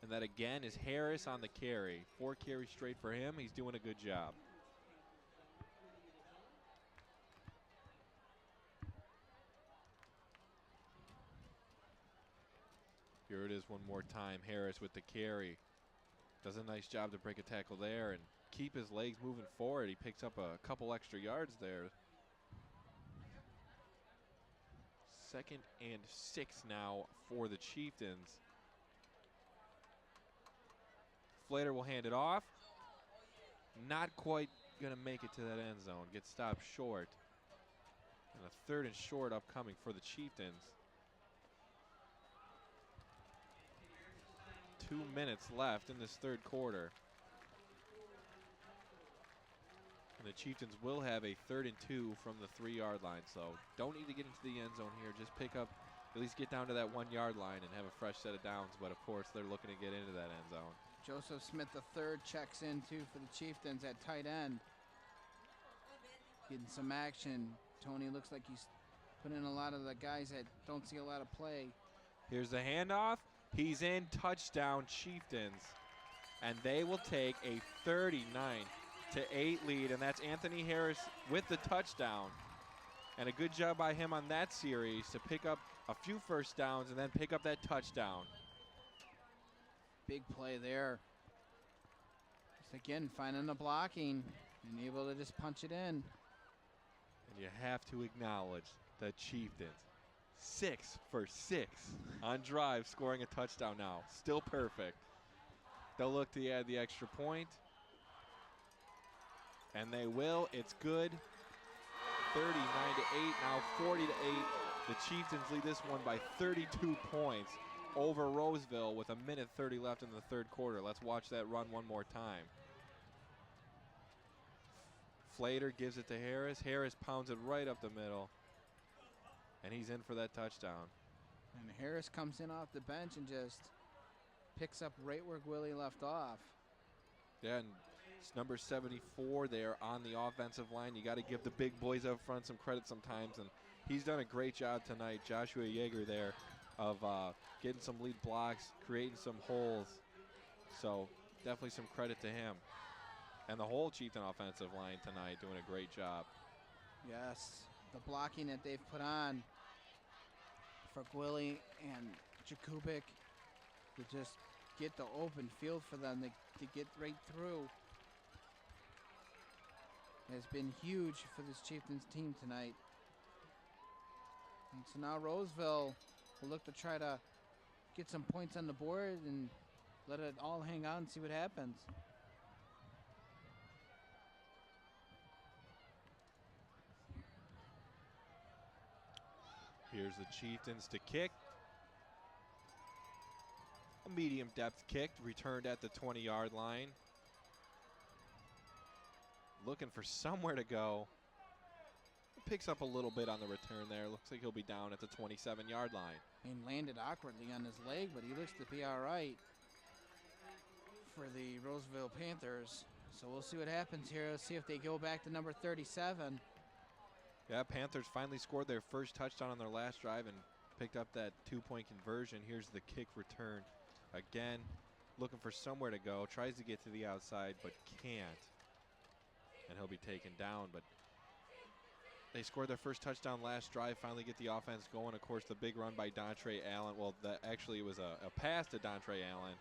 And that again is Harris on the carry. 4 carries straight for him. He's doing a good job. Here it is one more time. Harris with the carry. Does a nice job to break a tackle there and keep his legs moving forward. He picks up a couple extra yards there. 2nd and 6 now for the Chieftains. Flater will hand it off. Not quite going to make it to that end zone. Gets stopped short. And a 3rd and short upcoming for the Chieftains. 2 minutes left in this 3rd quarter. And the Chieftains will have a 3rd and 2 from the 3-yard line. So don't need to get into the end zone here. Just pick up, at least get down to that 1-yard line and have a fresh set of downs. But of course, they're looking to get into that end zone. Joseph Smith III checks in too for the Chieftains at tight end. Getting some action. Tony looks like he's put in a lot of the guys that don't see a lot of play. Here's the handoff. He's in. Touchdown, Chieftains. And they will take a 39-8 lead, and that's Anthony Harris with the touchdown. And a good job by him on that series to pick up a few first downs and then pick up that touchdown. Big play there. Just again, finding the blocking and able to just punch it in. And you have to acknowledge the Chieftains. 6 for 6 on drive, scoring a touchdown now. Still perfect. They'll look to add the extra point. And they will. It's good. 39-8, now 40-8. The Chieftains lead this one by 32 points over Roseville with 1:30 left in the 3rd quarter. Let's watch that run one more time. Flater gives it to Harris. Harris pounds it right up the middle. And he's in for that touchdown. And Harris comes in off the bench and just picks up right where Willie left off. Yeah, and it's number 74 there on the offensive line. You got to give the big boys up front some credit sometimes, and he's done a great job tonight. Joshua Yeager there of getting some lead blocks, creating some holes. So definitely some credit to him. And the whole Chieftain offensive line tonight doing a great job. Yes, the blocking that they've put on for Gwilly and Jakubik to just get the open field for them to get right through has been huge for this Chieftains team tonight. And so now Roseville will look to try to get some points on the board and let it all hang out and see what happens. Here's the Chieftains to kick. A medium depth kick, returned at the 20-yard line. Looking for somewhere to go. Picks up a little bit on the return there. Looks like he'll be down at the 27-yard line. And landed awkwardly on his leg, but he looks to be all right for the Roseville Panthers. So we'll see what happens here. Let's see if they go back to number 37. Yeah, Panthers finally scored their first touchdown on their last drive and picked up that 2-point conversion. Here's the kick return. Again, looking for somewhere to go. Tries to get to the outside, but can't. And he'll be taken down. But they scored their first touchdown last drive, finally get the offense going. Of course, the big run by Dontre Allen. Well, actually, it was a pass to Dontre Allen.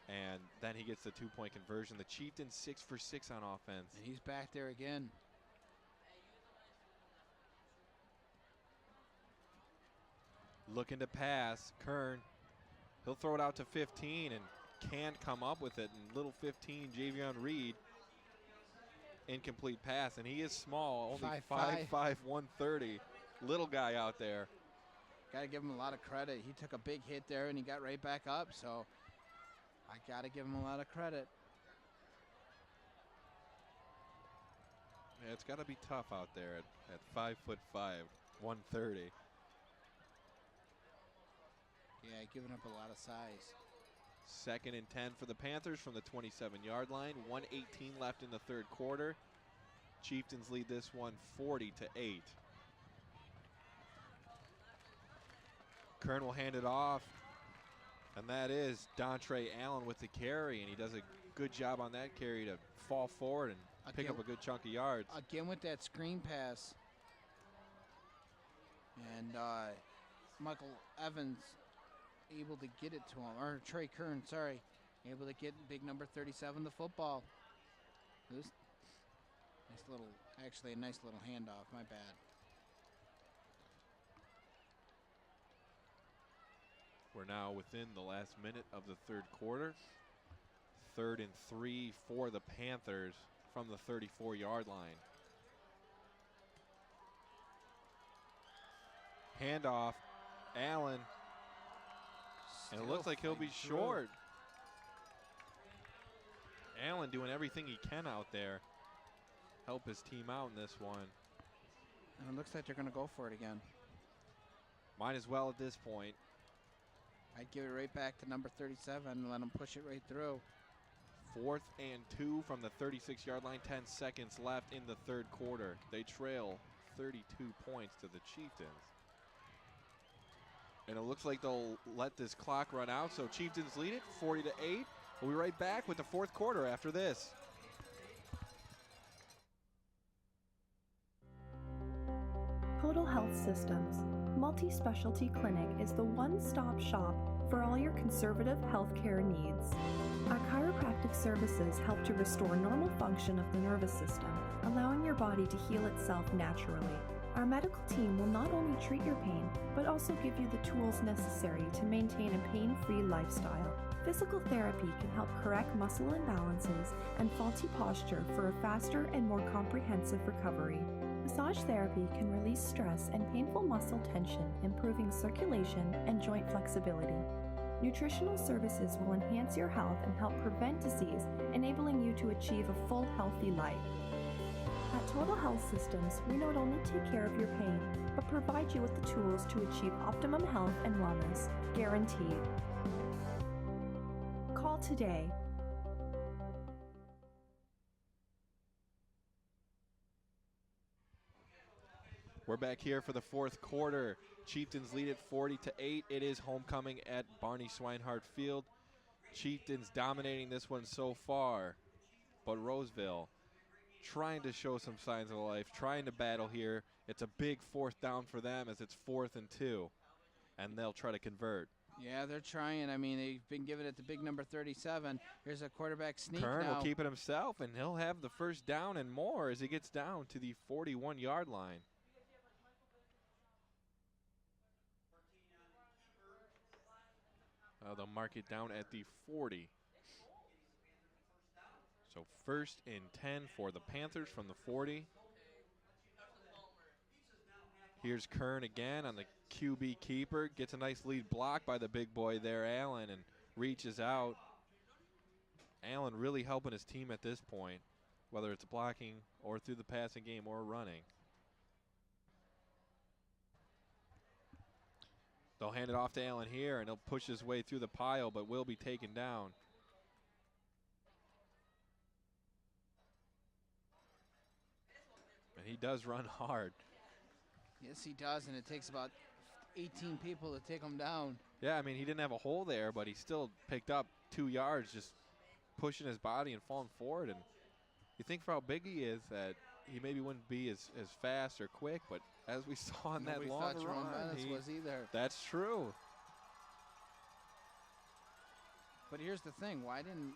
And then he gets the 2-point conversion. The Chieftains 6 for 6 on offense. And he's back there again. Looking to pass. Kern, he'll throw it out to 15 and can't come up with it. And little 15, Javion Reed, incomplete pass. And he is small, only 5'5", 130. Little guy out there. Got to give him a lot of credit. He took a big hit there and he got right back up. So I got to give him a lot of credit. Yeah, it's got to be tough out there at 5'5", 130. Yeah, giving up a lot of size. 2nd and 10 for the Panthers from the 27-yard line. 1:18 left in the 3rd quarter. Chieftains lead this one 40-8. Kern will hand it off. And that is Dontre Allen with the carry. And he does a good job on that carry to fall forward and pick up a good chunk of yards. Again with that screen pass. And Michael Evans able to get it to him, or Trey Kern, sorry, able to get big number 37 the football. This nice little, actually a nice little handoff, my bad. We're now within the last minute of the 3rd quarter. 3rd and 3 for the Panthers from the 34-yard line. Handoff, Allen, and it looks like he'll be short. Allen doing everything he can out there. Help his team out in this one. And it looks like they're going to go for it again. Might as well at this point. I'd give it right back to number 37 and let them push it right through. 4th and 2 from the 36-yard line. 10 seconds left in the third quarter. They trail 32 points to the Chieftains. And it looks like they'll let this clock run out. So Chieftains lead it 40-8. We'll be right back with the fourth quarter after this. Total Health Systems Multi-Specialty Clinic is the one-stop shop for all your conservative healthcare needs. Our chiropractic services help to restore normal function of the nervous system, allowing your body to heal itself naturally. Our medical team will not only treat your pain, but also give you the tools necessary to maintain a pain-free lifestyle. Physical therapy can help correct muscle imbalances and faulty posture for a faster and more comprehensive recovery. Massage therapy can release stress and painful muscle tension, improving circulation and joint flexibility. Nutritional services will enhance your health and help prevent disease, enabling you to achieve a full, healthy life. At Total Health Systems, we not only take care of your pain, but provide you with the tools to achieve optimum health and wellness, guaranteed. Call today. We're back here for the fourth quarter. Chieftains lead it 40-8. It is homecoming at Barney Swinehart Field. Chieftains dominating this one so far, but Roseville trying to show some signs of life, trying to battle here. It's a big fourth down for them as it's 4th and 2, and they'll try to convert. Yeah, they're trying. I mean, they've been giving it to big number 37. Here's a quarterback sneak Kern now. will keep it himself, and he'll have the first down and more as he gets down to the 41-yard line. They'll mark it down at the 40. So 1st and 10 for the Panthers from the 40. Here's Kern again on the QB keeper. Gets a nice lead block by the big boy there, Allen, and reaches out. Allen really helping his team at this point, whether it's blocking or through the passing game or running. They'll hand it off to Allen here, and he'll push his way through the pile, but will be taken down. And he does run hard. Yes, he does, and it takes about 18 people to take him down. Yeah, I mean, he didn't have a hole there, but he still picked up 2 yards just pushing his body and falling forward. And you think for how big he is that he maybe wouldn't be as fast or quick, but as we saw in that long thought Jerome run, Bennett was either. That's true. But here's the thing. Why didn't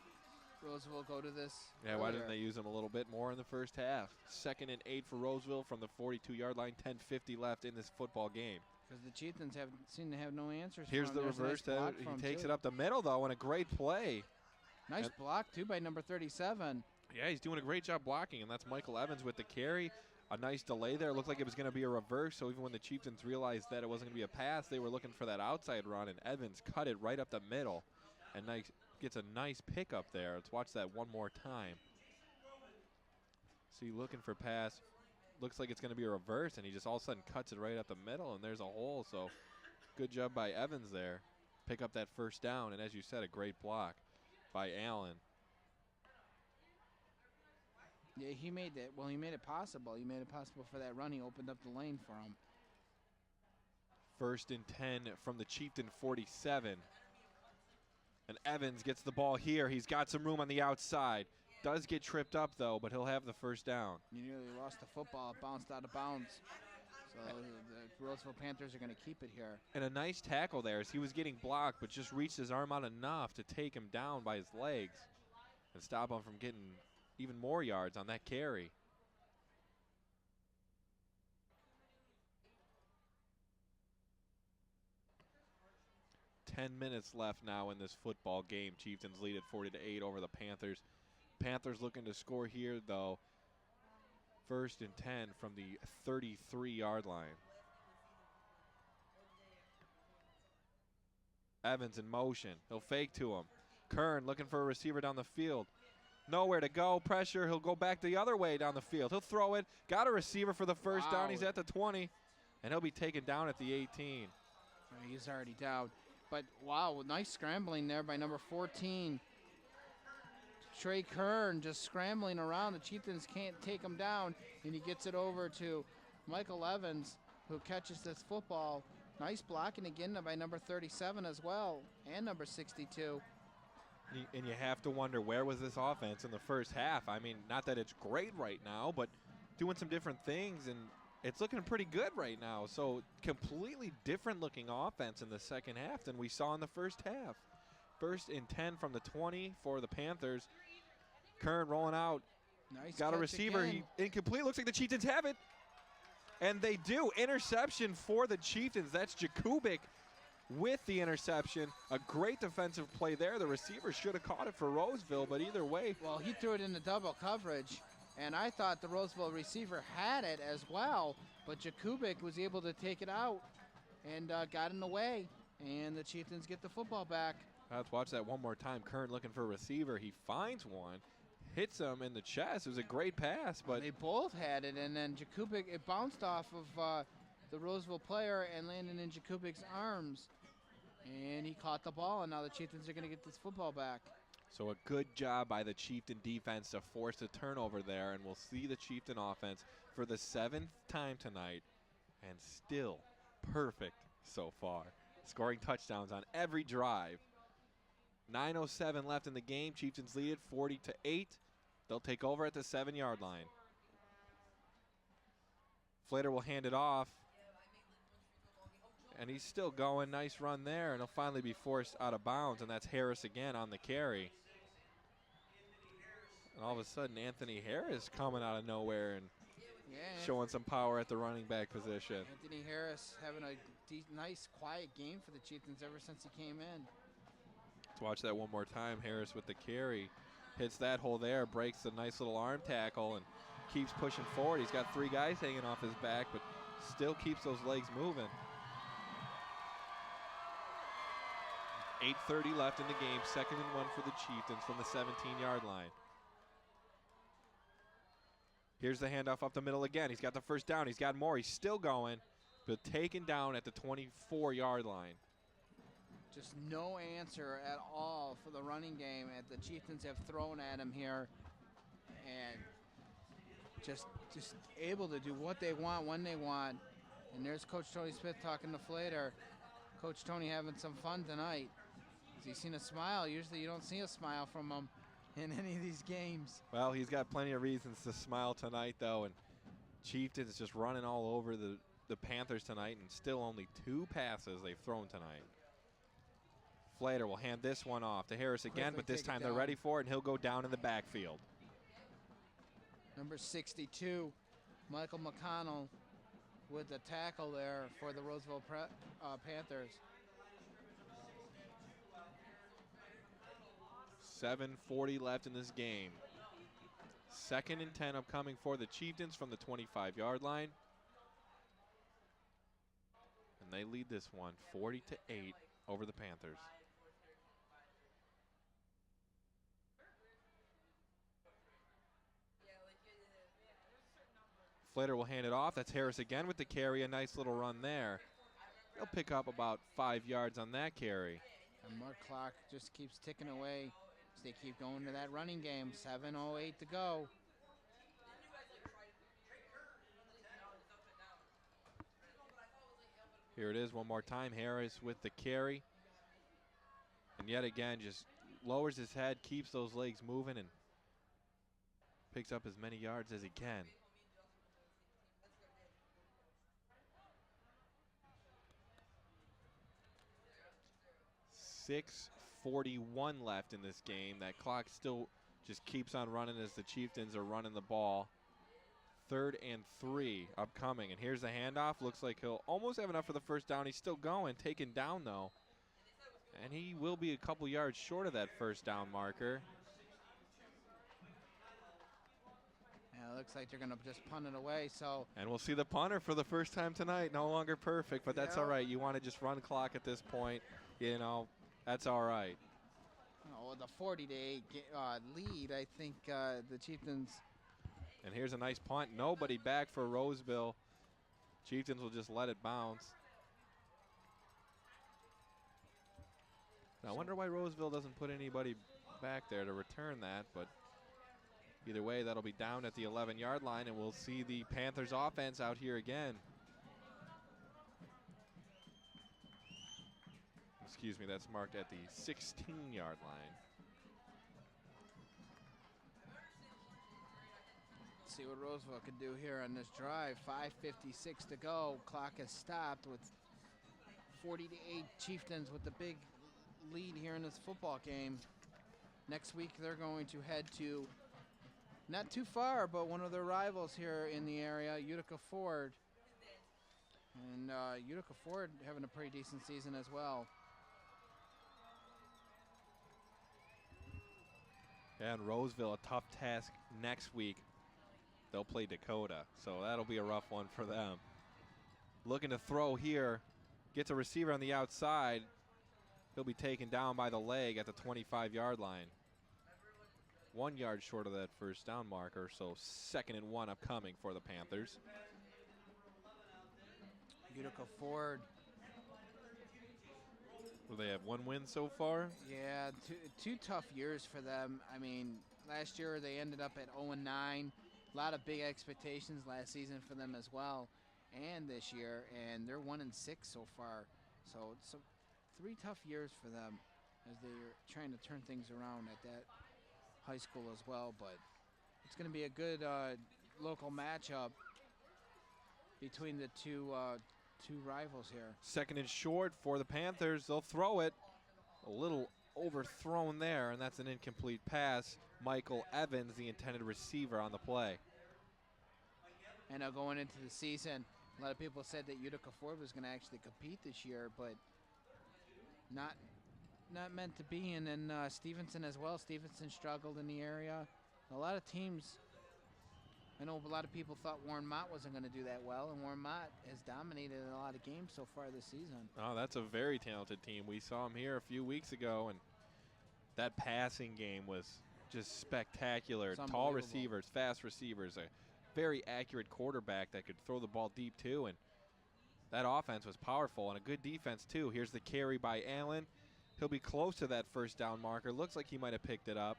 Roseville go to this Yeah, why earlier? didn't they use him a little bit more in the first half? 2nd and 8 for Roseville from the 42-yard line. 10:50 left in this football game. Because the Chieftains seem to have no answers. Here's for him. the There's a reverse. nice block for him, He takes too. it up the middle, though, and a great play. Nice block, too, by number 37. Yeah, he's doing a great job blocking, and that's Michael Evans with the carry. A nice delay there. It looked like it was going to be a reverse, so even when the Chieftains realized that it wasn't going to be a pass, they were looking for that outside run, and Evans cut it right up the middle and gets a nice pickup there. Let's watch that one more time. See, looking for pass. Looks like it's going to be a reverse, and he just all of a sudden cuts it right up the middle, and there's a hole. So good job by Evans there. Pick up that first down, and as you said, a great block by Allen. Yeah, he made it. Well, he made it possible. He made it possible for that run. He opened up the lane for him. 1st and 10 from the Chieftain 47. And Evans gets the ball here. He's got some room on the outside. Does get tripped up, though, but he'll have the first down. He nearly lost the football. It bounced out of bounds. So the Roseville Panthers are going to keep it here. And a nice tackle there as he was getting blocked, but just reached his arm out enough to take him down by his legs and stop him from getting even more yards on that carry. "10 minutes left now in this football game. Chieftains lead at 40-8 over the Panthers. Panthers looking to score here, though. 1st and 10 from the 33-yard line. Evans in motion. He'll fake to him. Kern looking for a receiver down the field. Nowhere to go. Pressure. He'll go back the other way down the field. He'll throw it. Got a receiver for the first down. He's at the 20. And he'll be taken down at the 18. He's already down. But, wow, nice scrambling there by number 14. Trey Kern just scrambling around. The Chieftains can't take him down. And he gets it over to Michael Evans, who catches this football. Nice blocking again by number 37 as well, and number 62. And you have to wonder, where was this offense in the first half? I mean, not that it's great right now, but doing some different things, and it's looking pretty good right now. So completely different looking offense in the second half than we saw in the first half. 1st and 10 from the 20 for the Panthers. Kern rolling out. Nice. Got a receiver. Again. He incomplete. Looks like the Chieftains have it. And they do. Interception for the Chieftains. That's Jakubik with the interception. A great defensive play there. The receiver should have caught it for Roseville, but either way. Well, he threw it into double coverage, and I thought the Roseville receiver had it as well, but Jakubik was able to take it out and got in the way, and the Chieftains get the football back. Let's watch that one more time. Kern looking for a receiver. He finds one. Hits him in the chest. It was a great pass, but they both had it, and then Jakubik, it bounced off of the Roseville player and landed in Jakubik's arms, and he caught the ball, and now the Chieftains are going to get this football back. So a good job by the Chieftain defense to force a turnover there, and we'll see the Chieftain offense for the 7th time tonight, and still perfect so far. Scoring touchdowns on every drive. 9:07 left in the game. Chieftains lead it 40-8. They'll take over at the 7-yard line. Flater will hand it off. And he's still going. Nice run there. And he'll finally be forced out of bounds. And that's Harris again on the carry. And all of a sudden, Anthony Harris coming out of nowhere and showing some power at the running back position. Anthony Harris having a nice, quiet game for the Chieftains ever since he came in. Let's watch that one more time. Harris with the carry. Hits that hole there, breaks a nice little arm tackle, and keeps pushing forward. He's got 3 guys hanging off his back, but still keeps those legs moving. 8:30 left in the game. 2nd and 1 for the Chieftains from the 17-yard line. Here's the handoff up the middle again. He's got the first down. He's got more. He's still going, but taken down at the 24-yard line. Just no answer at all for the running game that the Chieftains have thrown at him here, and just able to do what they want when they want. And there's Coach Tony Smith talking to Flater. Coach Tony having some fun tonight. Has he seen a smile? Usually you don't see a smile from him in any of these games. Well, he's got plenty of reasons to smile tonight, though, and Chieftains just running all over the Panthers tonight, and still only 2 passes they've thrown tonight. Flater will hand this one off to Harris again, but this time they're ready for it, and he'll go down in the backfield. Number 62, Michael McConnell with the tackle there for the Roseville Panthers. 7:40 left in this game. 2nd and 10 upcoming for the Chieftains from the 25-yard line. And they lead this one 40-8 over the Panthers. Flater will hand it off. That's Harris again with the carry. A nice little run there. He'll pick up about 5 yards on that carry. And Mark clock just keeps ticking away as they keep going to that running game. 7:08 to go. Here it is one more time. Harris with the carry. And yet again, just lowers his head, keeps those legs moving, and picks up as many yards as he can. .6:41 left in this game. That clock still just keeps on running as the Chieftains are running the ball. 3rd and 3 upcoming. And here's the handoff. Looks like he'll almost have enough for the first down. He's still going. Taken down, though. And he will be a couple yards short of that first down marker. looks like they're going to just punt it away. So. And we'll see the punter for the first time tonight. No longer perfect, but that's all right. You want to just run clock at this point. You know, that's all right. Oh, the 40-8 lead, I think the Chieftains. And here's a nice punt. Nobody back for Roseville. Chieftains will just let it bounce. Now, I wonder why Roseville doesn't put anybody back there to return that, but either way, that'll be down at the 11-yard line, and we'll see the Panthers offense out here again. Excuse me, that's marked at the 16-yard line. Let's see what Roseville can do here on this drive. 5:56 to go. Clock has stopped with 40-8 Chieftains with the big lead here in this football game. Next week, they're going to head to not too far, but one of their rivals here in the area, Utica Ford. And Utica Ford having a pretty decent season as well. And Roseville, a tough task next week. They'll play Dakota, so that'll be a rough one for them. Looking to throw here, gets a receiver on the outside. He'll be taken down by the leg at the 25-yard line. 1 yard short of that first down marker, so 2nd and 1 upcoming for the Panthers. Utica Ford. Will they have 1 win so far? Yeah, two tough years for them. I mean, last year they ended up at 0-9. A lot of big expectations last season for them as well, and this year, and they're 1-6 so far. So it's 3 tough years for them as they're trying to turn things around at that high school as well. But it's going to be a good local matchup between the two rivals here. 2nd and short for the Panthers. They'll throw it. A little overthrown there, and that's an incomplete pass. Michael Evans, the intended receiver on the play. And going into the season, a lot of people said that Utica Ford was going to actually compete this year, but not meant to be. And then Stevenson as well. Stevenson struggled in the area. A lot of teams, I know a lot of people thought Warren Mott wasn't going to do that well, and Warren Mott has dominated a lot of games so far this season. Oh, that's a very talented team. We saw him here a few weeks ago, and that passing game was just spectacular. Tall receivers, fast receivers, a very accurate quarterback that could throw the ball deep too, and that offense was powerful, and a good defense too. Here's the carry by Allen. He'll be close to that first down marker. Looks like he might have picked it up.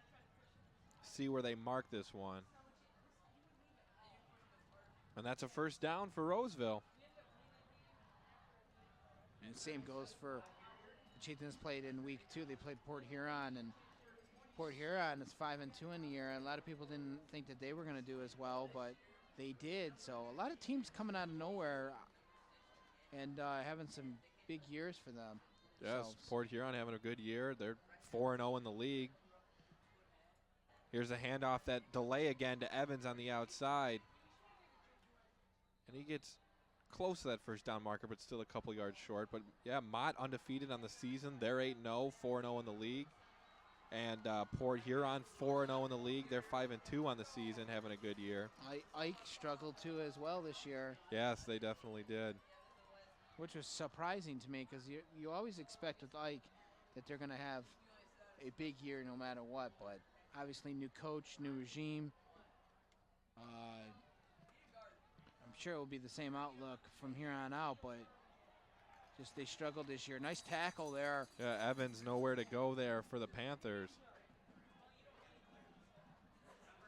See where they mark this one. And that's a first down for Roseville. And same goes for the Chieftains. Played in week 2. They played Port Huron, and Port Huron is 5-2 in the year. And a lot of people didn't think that they were going to do as well, but they did. So a lot of teams coming out of nowhere and having some big years for them. Yes, Port Huron having a good year. They're 4-0 in the league. Here's a handoff, that delay again to Evans on the outside. And he gets close to that first down marker, but still a couple yards short. But yeah, Mott undefeated on the season. They're 8-0, 4-0 in the league. And Port Huron 4-0 in the league. They're 5-2 on the season, having a good year. Ike struggled too as well this year. Yes, they definitely did. Which was surprising to me, because you always expect with Ike that they're going to have a big year no matter what. But obviously, new coach, new regime. I'm sure it will be the same outlook from here on out, but just they struggled this year. Nice tackle there. Yeah, Evans nowhere to go there for the Panthers.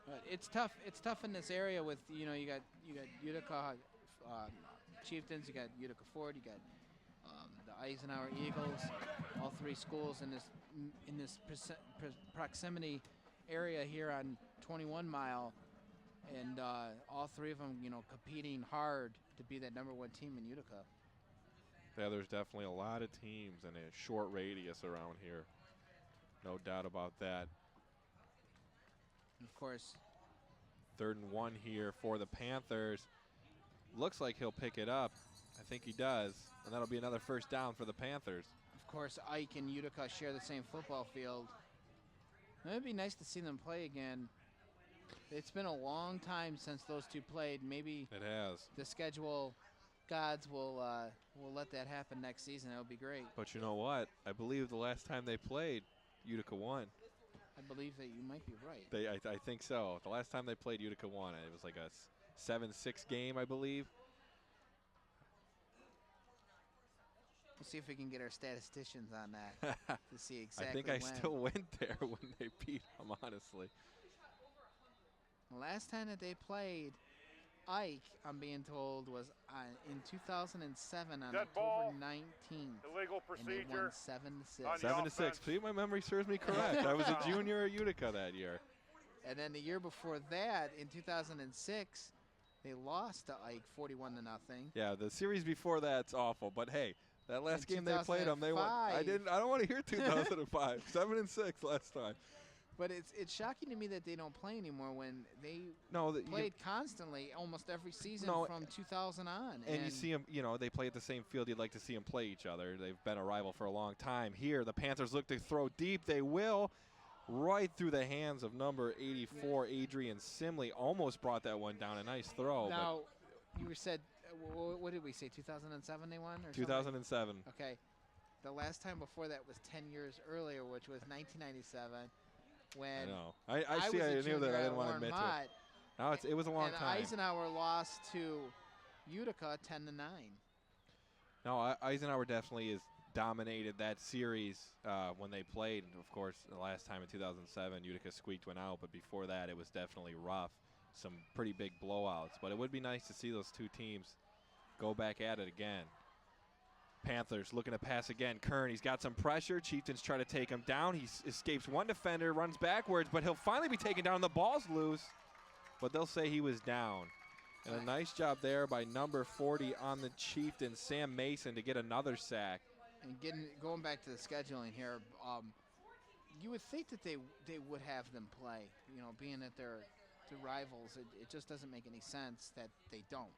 But it's tough. It's tough in this area with, you got Utica Chieftains, you got Utica Ford, you got the Eisenhower Eagles, all 3 schools in this proximity area here on 21 Mile. And all 3 of them, competing hard to be that #1 team in Utica. Yeah, there's definitely a lot of teams in a short radius around here. No doubt about that. And of course, 3rd and 1 here for the Panthers. Looks like he'll pick it up. I think he does. And that'll be another first down for the Panthers. Of course, Ike and Utica share the same football field. It would be nice to see them play again It's been a long time since those two played. Maybe It has. the schedule gods will let that happen next season. That would be great. But you know what? I believe the last time they played, Utica won. I believe that you might be right. I think so. The last time they played, Utica won. It was like a 7-6 game, I believe. We'll see if we can get our statisticians on that to see exactly I think I when. still went there when they beat them, honestly. The last time that they played, Ike, I'm being told, was in 2007 on Dead ball. October 19th. Illegal And they won procedure. 7-6. 7-6. offense. See, my memory serves me correct. I was a junior at Utica that year. And then the year before that, in 2006, they lost to Ike 41-0. Yeah, the series before that's awful. But hey, that last In game they played them, they won. I 2005. don't want to hear 2005. 7-6 last time. But it's shocking to me that they don't play anymore when they No, played constantly almost every season No, from 2000 on. And you see them, they play at the same field. You'd like to see them play each other. They've been a rival for a long time. Here, the Panthers look to throw deep. They will. Right through the hands of number 84, Adrian Simley. Almost brought that one down. A nice throw. Now, you said, what did we say, 2007 they won? Or 2007. something? Okay. The last time before that was 10 years earlier, which was 1997. When I know. I was see. a I knew junior that. I at didn't want to Warren admit Mott, to it. No, it was a long and time. Eisenhower lost to Utica 10-9. No, Eisenhower definitely has dominated that series when they played. Of course, the last time in 2007, Utica squeaked one out, but before that, it was definitely rough. Some pretty big blowouts. But it would be nice to see those two teams go back at it again. Panthers looking to pass again. Kern, he's got some pressure. Chieftains try to take him down. He escapes one defender, runs backwards, but he'll finally be taken down. The ball's loose, but they'll say he was down. And a nice job there by number 40 on the Chieftains, Sam Mason, to get another sack. And going back to the scheduling here, you would think that they would have them play. Being that they're the rivals, it just doesn't make any sense that they don't.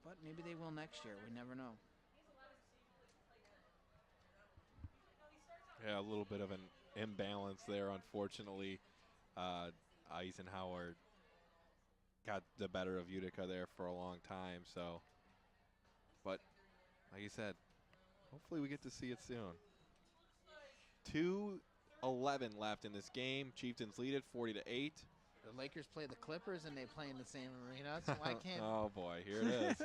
But maybe they will next year. We never know. Yeah, a little bit of an imbalance there, unfortunately. Eisenhower got the better of Utica there for a long time. So, but like you said, hopefully we get to see it soon. 2:11 left in this game. Chieftains lead it 40-8. The Lakers play the Clippers, and they play in the same arena, so why can't... Oh, boy, here it is.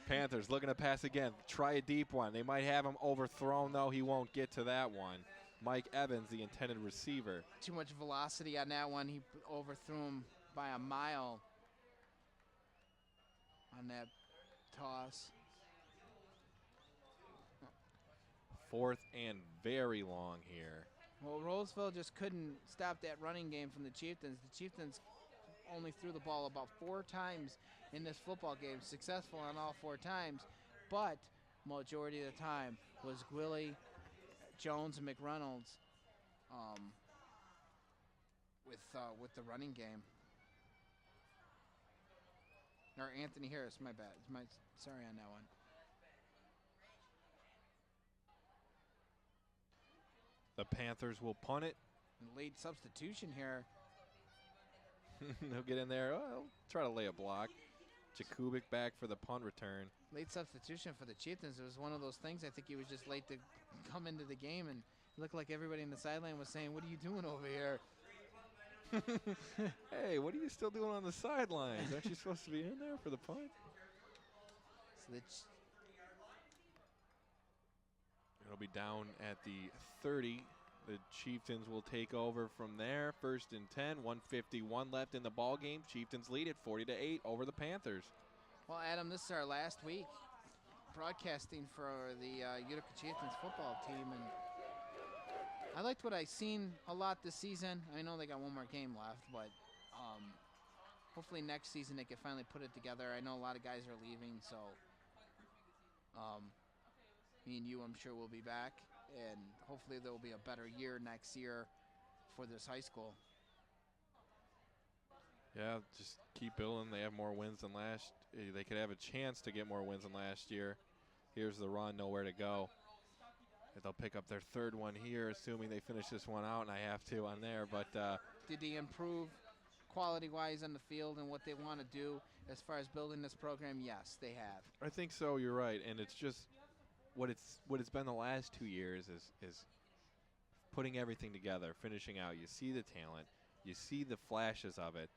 Panthers looking to pass again. Try a deep one. They might have him overthrown, though. He won't get to that one. Mike Evans, the intended receiver. Too much velocity on that one. He overthrew him by a mile on that toss. 4th and very long here. Well, Roseville just couldn't stop that running game from the Chieftains. The Chieftains only threw the ball about 4 times in this football game, successful on all 4 times, but majority of the time was Gwilly, Jones, and McReynolds with the running game. Or Anthony Harris, my bad. Sorry on that one. The Panthers will punt it. And late substitution here. He'll get in there. He'll try to lay a block. Jakubik back for the punt return. Late substitution for the Chieftains. It was one of those things. I think he was just late to come into the game, and it looked like everybody in the sideline was saying, "What are you doing over here?" Hey, what are you still doing on the sidelines? Aren't you supposed to be in there for the punt? So It'll be down at the 30. The Chieftains will take over from there. 1st and 10, 1:51 left in the ball game. Chieftains lead it 40-8 over the Panthers. Well, Adam, this is our last week broadcasting for the Utica Chieftains football team, and I liked what I seen a lot this season. I know they got one more game left, but hopefully next season they can finally put it together. I know a lot of guys are leaving, so me and you, I'm sure, will be back, and hopefully there will be a better year next year for this high school. Yeah, just keep building. They have more wins than they could have a chance to get more wins than last year. Here's the run, nowhere to go. They'll pick up their third one here, assuming they finish this one out, and I have to on there. But did they improve quality-wise on the field and what they want to do as far as building this program? Yes, they have. I think so. You're right, and it's just what it's been the last 2 years is putting everything together, finishing out. You see the talent, you see the flashes of it,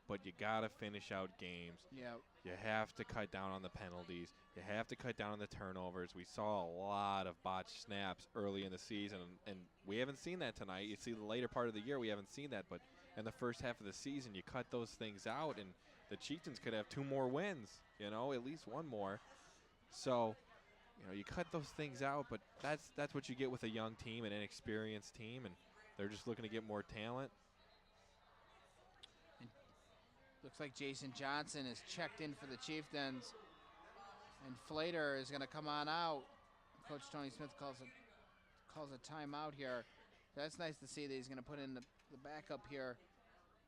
but you gotta finish out games. Yeah. You have to cut down on the penalties. You have to cut down on the turnovers. We saw a lot of botched snaps early in the season, and we haven't seen that tonight. You see the later part of the year, we haven't seen that, but in the first half of the season, you cut those things out, and the Chieftains could have 2 more wins, at least 1 more. So, you cut those things out, but that's what you get with a young team, an inexperienced team, and they're just looking to get more talent. Looks like Jason Johnson is checked in for the Chieftains, and Flater is going to come on out. Coach Tony Smith calls a timeout here. That's nice to see that he's going to put in the backup here.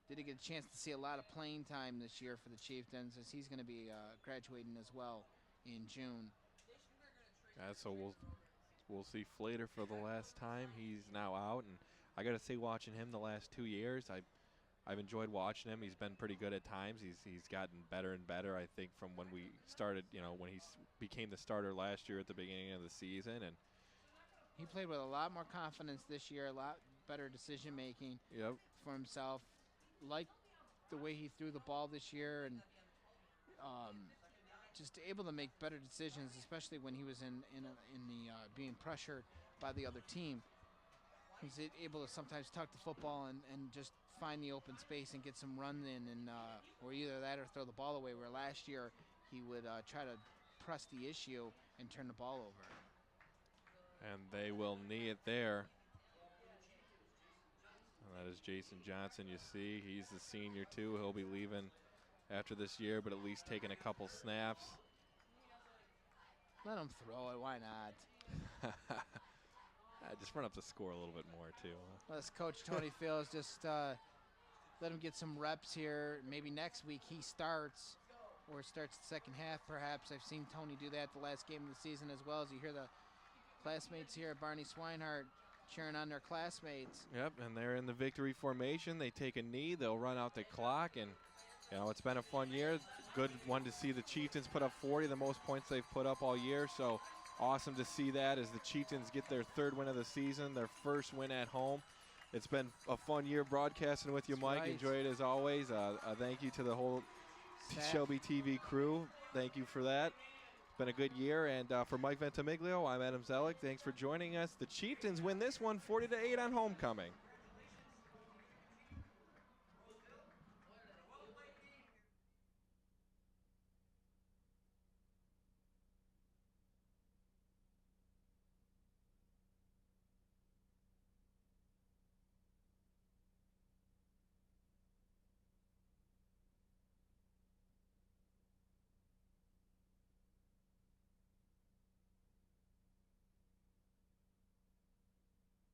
Did he get a chance to see a lot of playing time this year for the Chieftains, as he's going to be graduating as well in June. So we'll see Flater for the last time. He's now out, and I got to say, watching him the last 2 years, I've enjoyed watching him. He's been pretty good at times. He's gotten better and better, I think, from when we started, when he became the starter last year at the beginning of the season. And he played with a lot more confidence this year, a lot better decision-making for himself. Like the way he threw the ball this year, and just able to make better decisions, especially when he was in the being pressured by the other team. He's able to sometimes tuck the football and just find the open space and get some run in, and or either that or throw the ball away, where last year he would try to press the issue and turn the ball over. And they will knee it there. And that is Jason Johnson. You see, he's the senior too. He'll be leaving after this year, but at least taking a couple snaps. Let him throw it. Why not? Just run up the score a little bit more too. Let's Coach Tony Fields just let him get some reps here. Maybe next week he starts, or starts the second half perhaps. I've seen Tony do that the last game of the season as well. As you hear the classmates here at Barney Swinehart cheering on their classmates. Yep, and they're in the victory formation. They take a knee. They'll run out the clock, and it's been a fun year. Good one to see the Chieftains put up 40, the most points they've put up all year. So awesome to see that as the Chieftains get their 3rd win of the season, their 1st win at home. It's been a fun year broadcasting with you, Mike. Right. Enjoy it as always. A thank you to the whole Shelby TV crew. Thank you for that. It's been a good year. And for Mike Ventimiglio, I'm Adam Zellick. Thanks for joining us. The Chieftains win this one 40-8 on homecoming.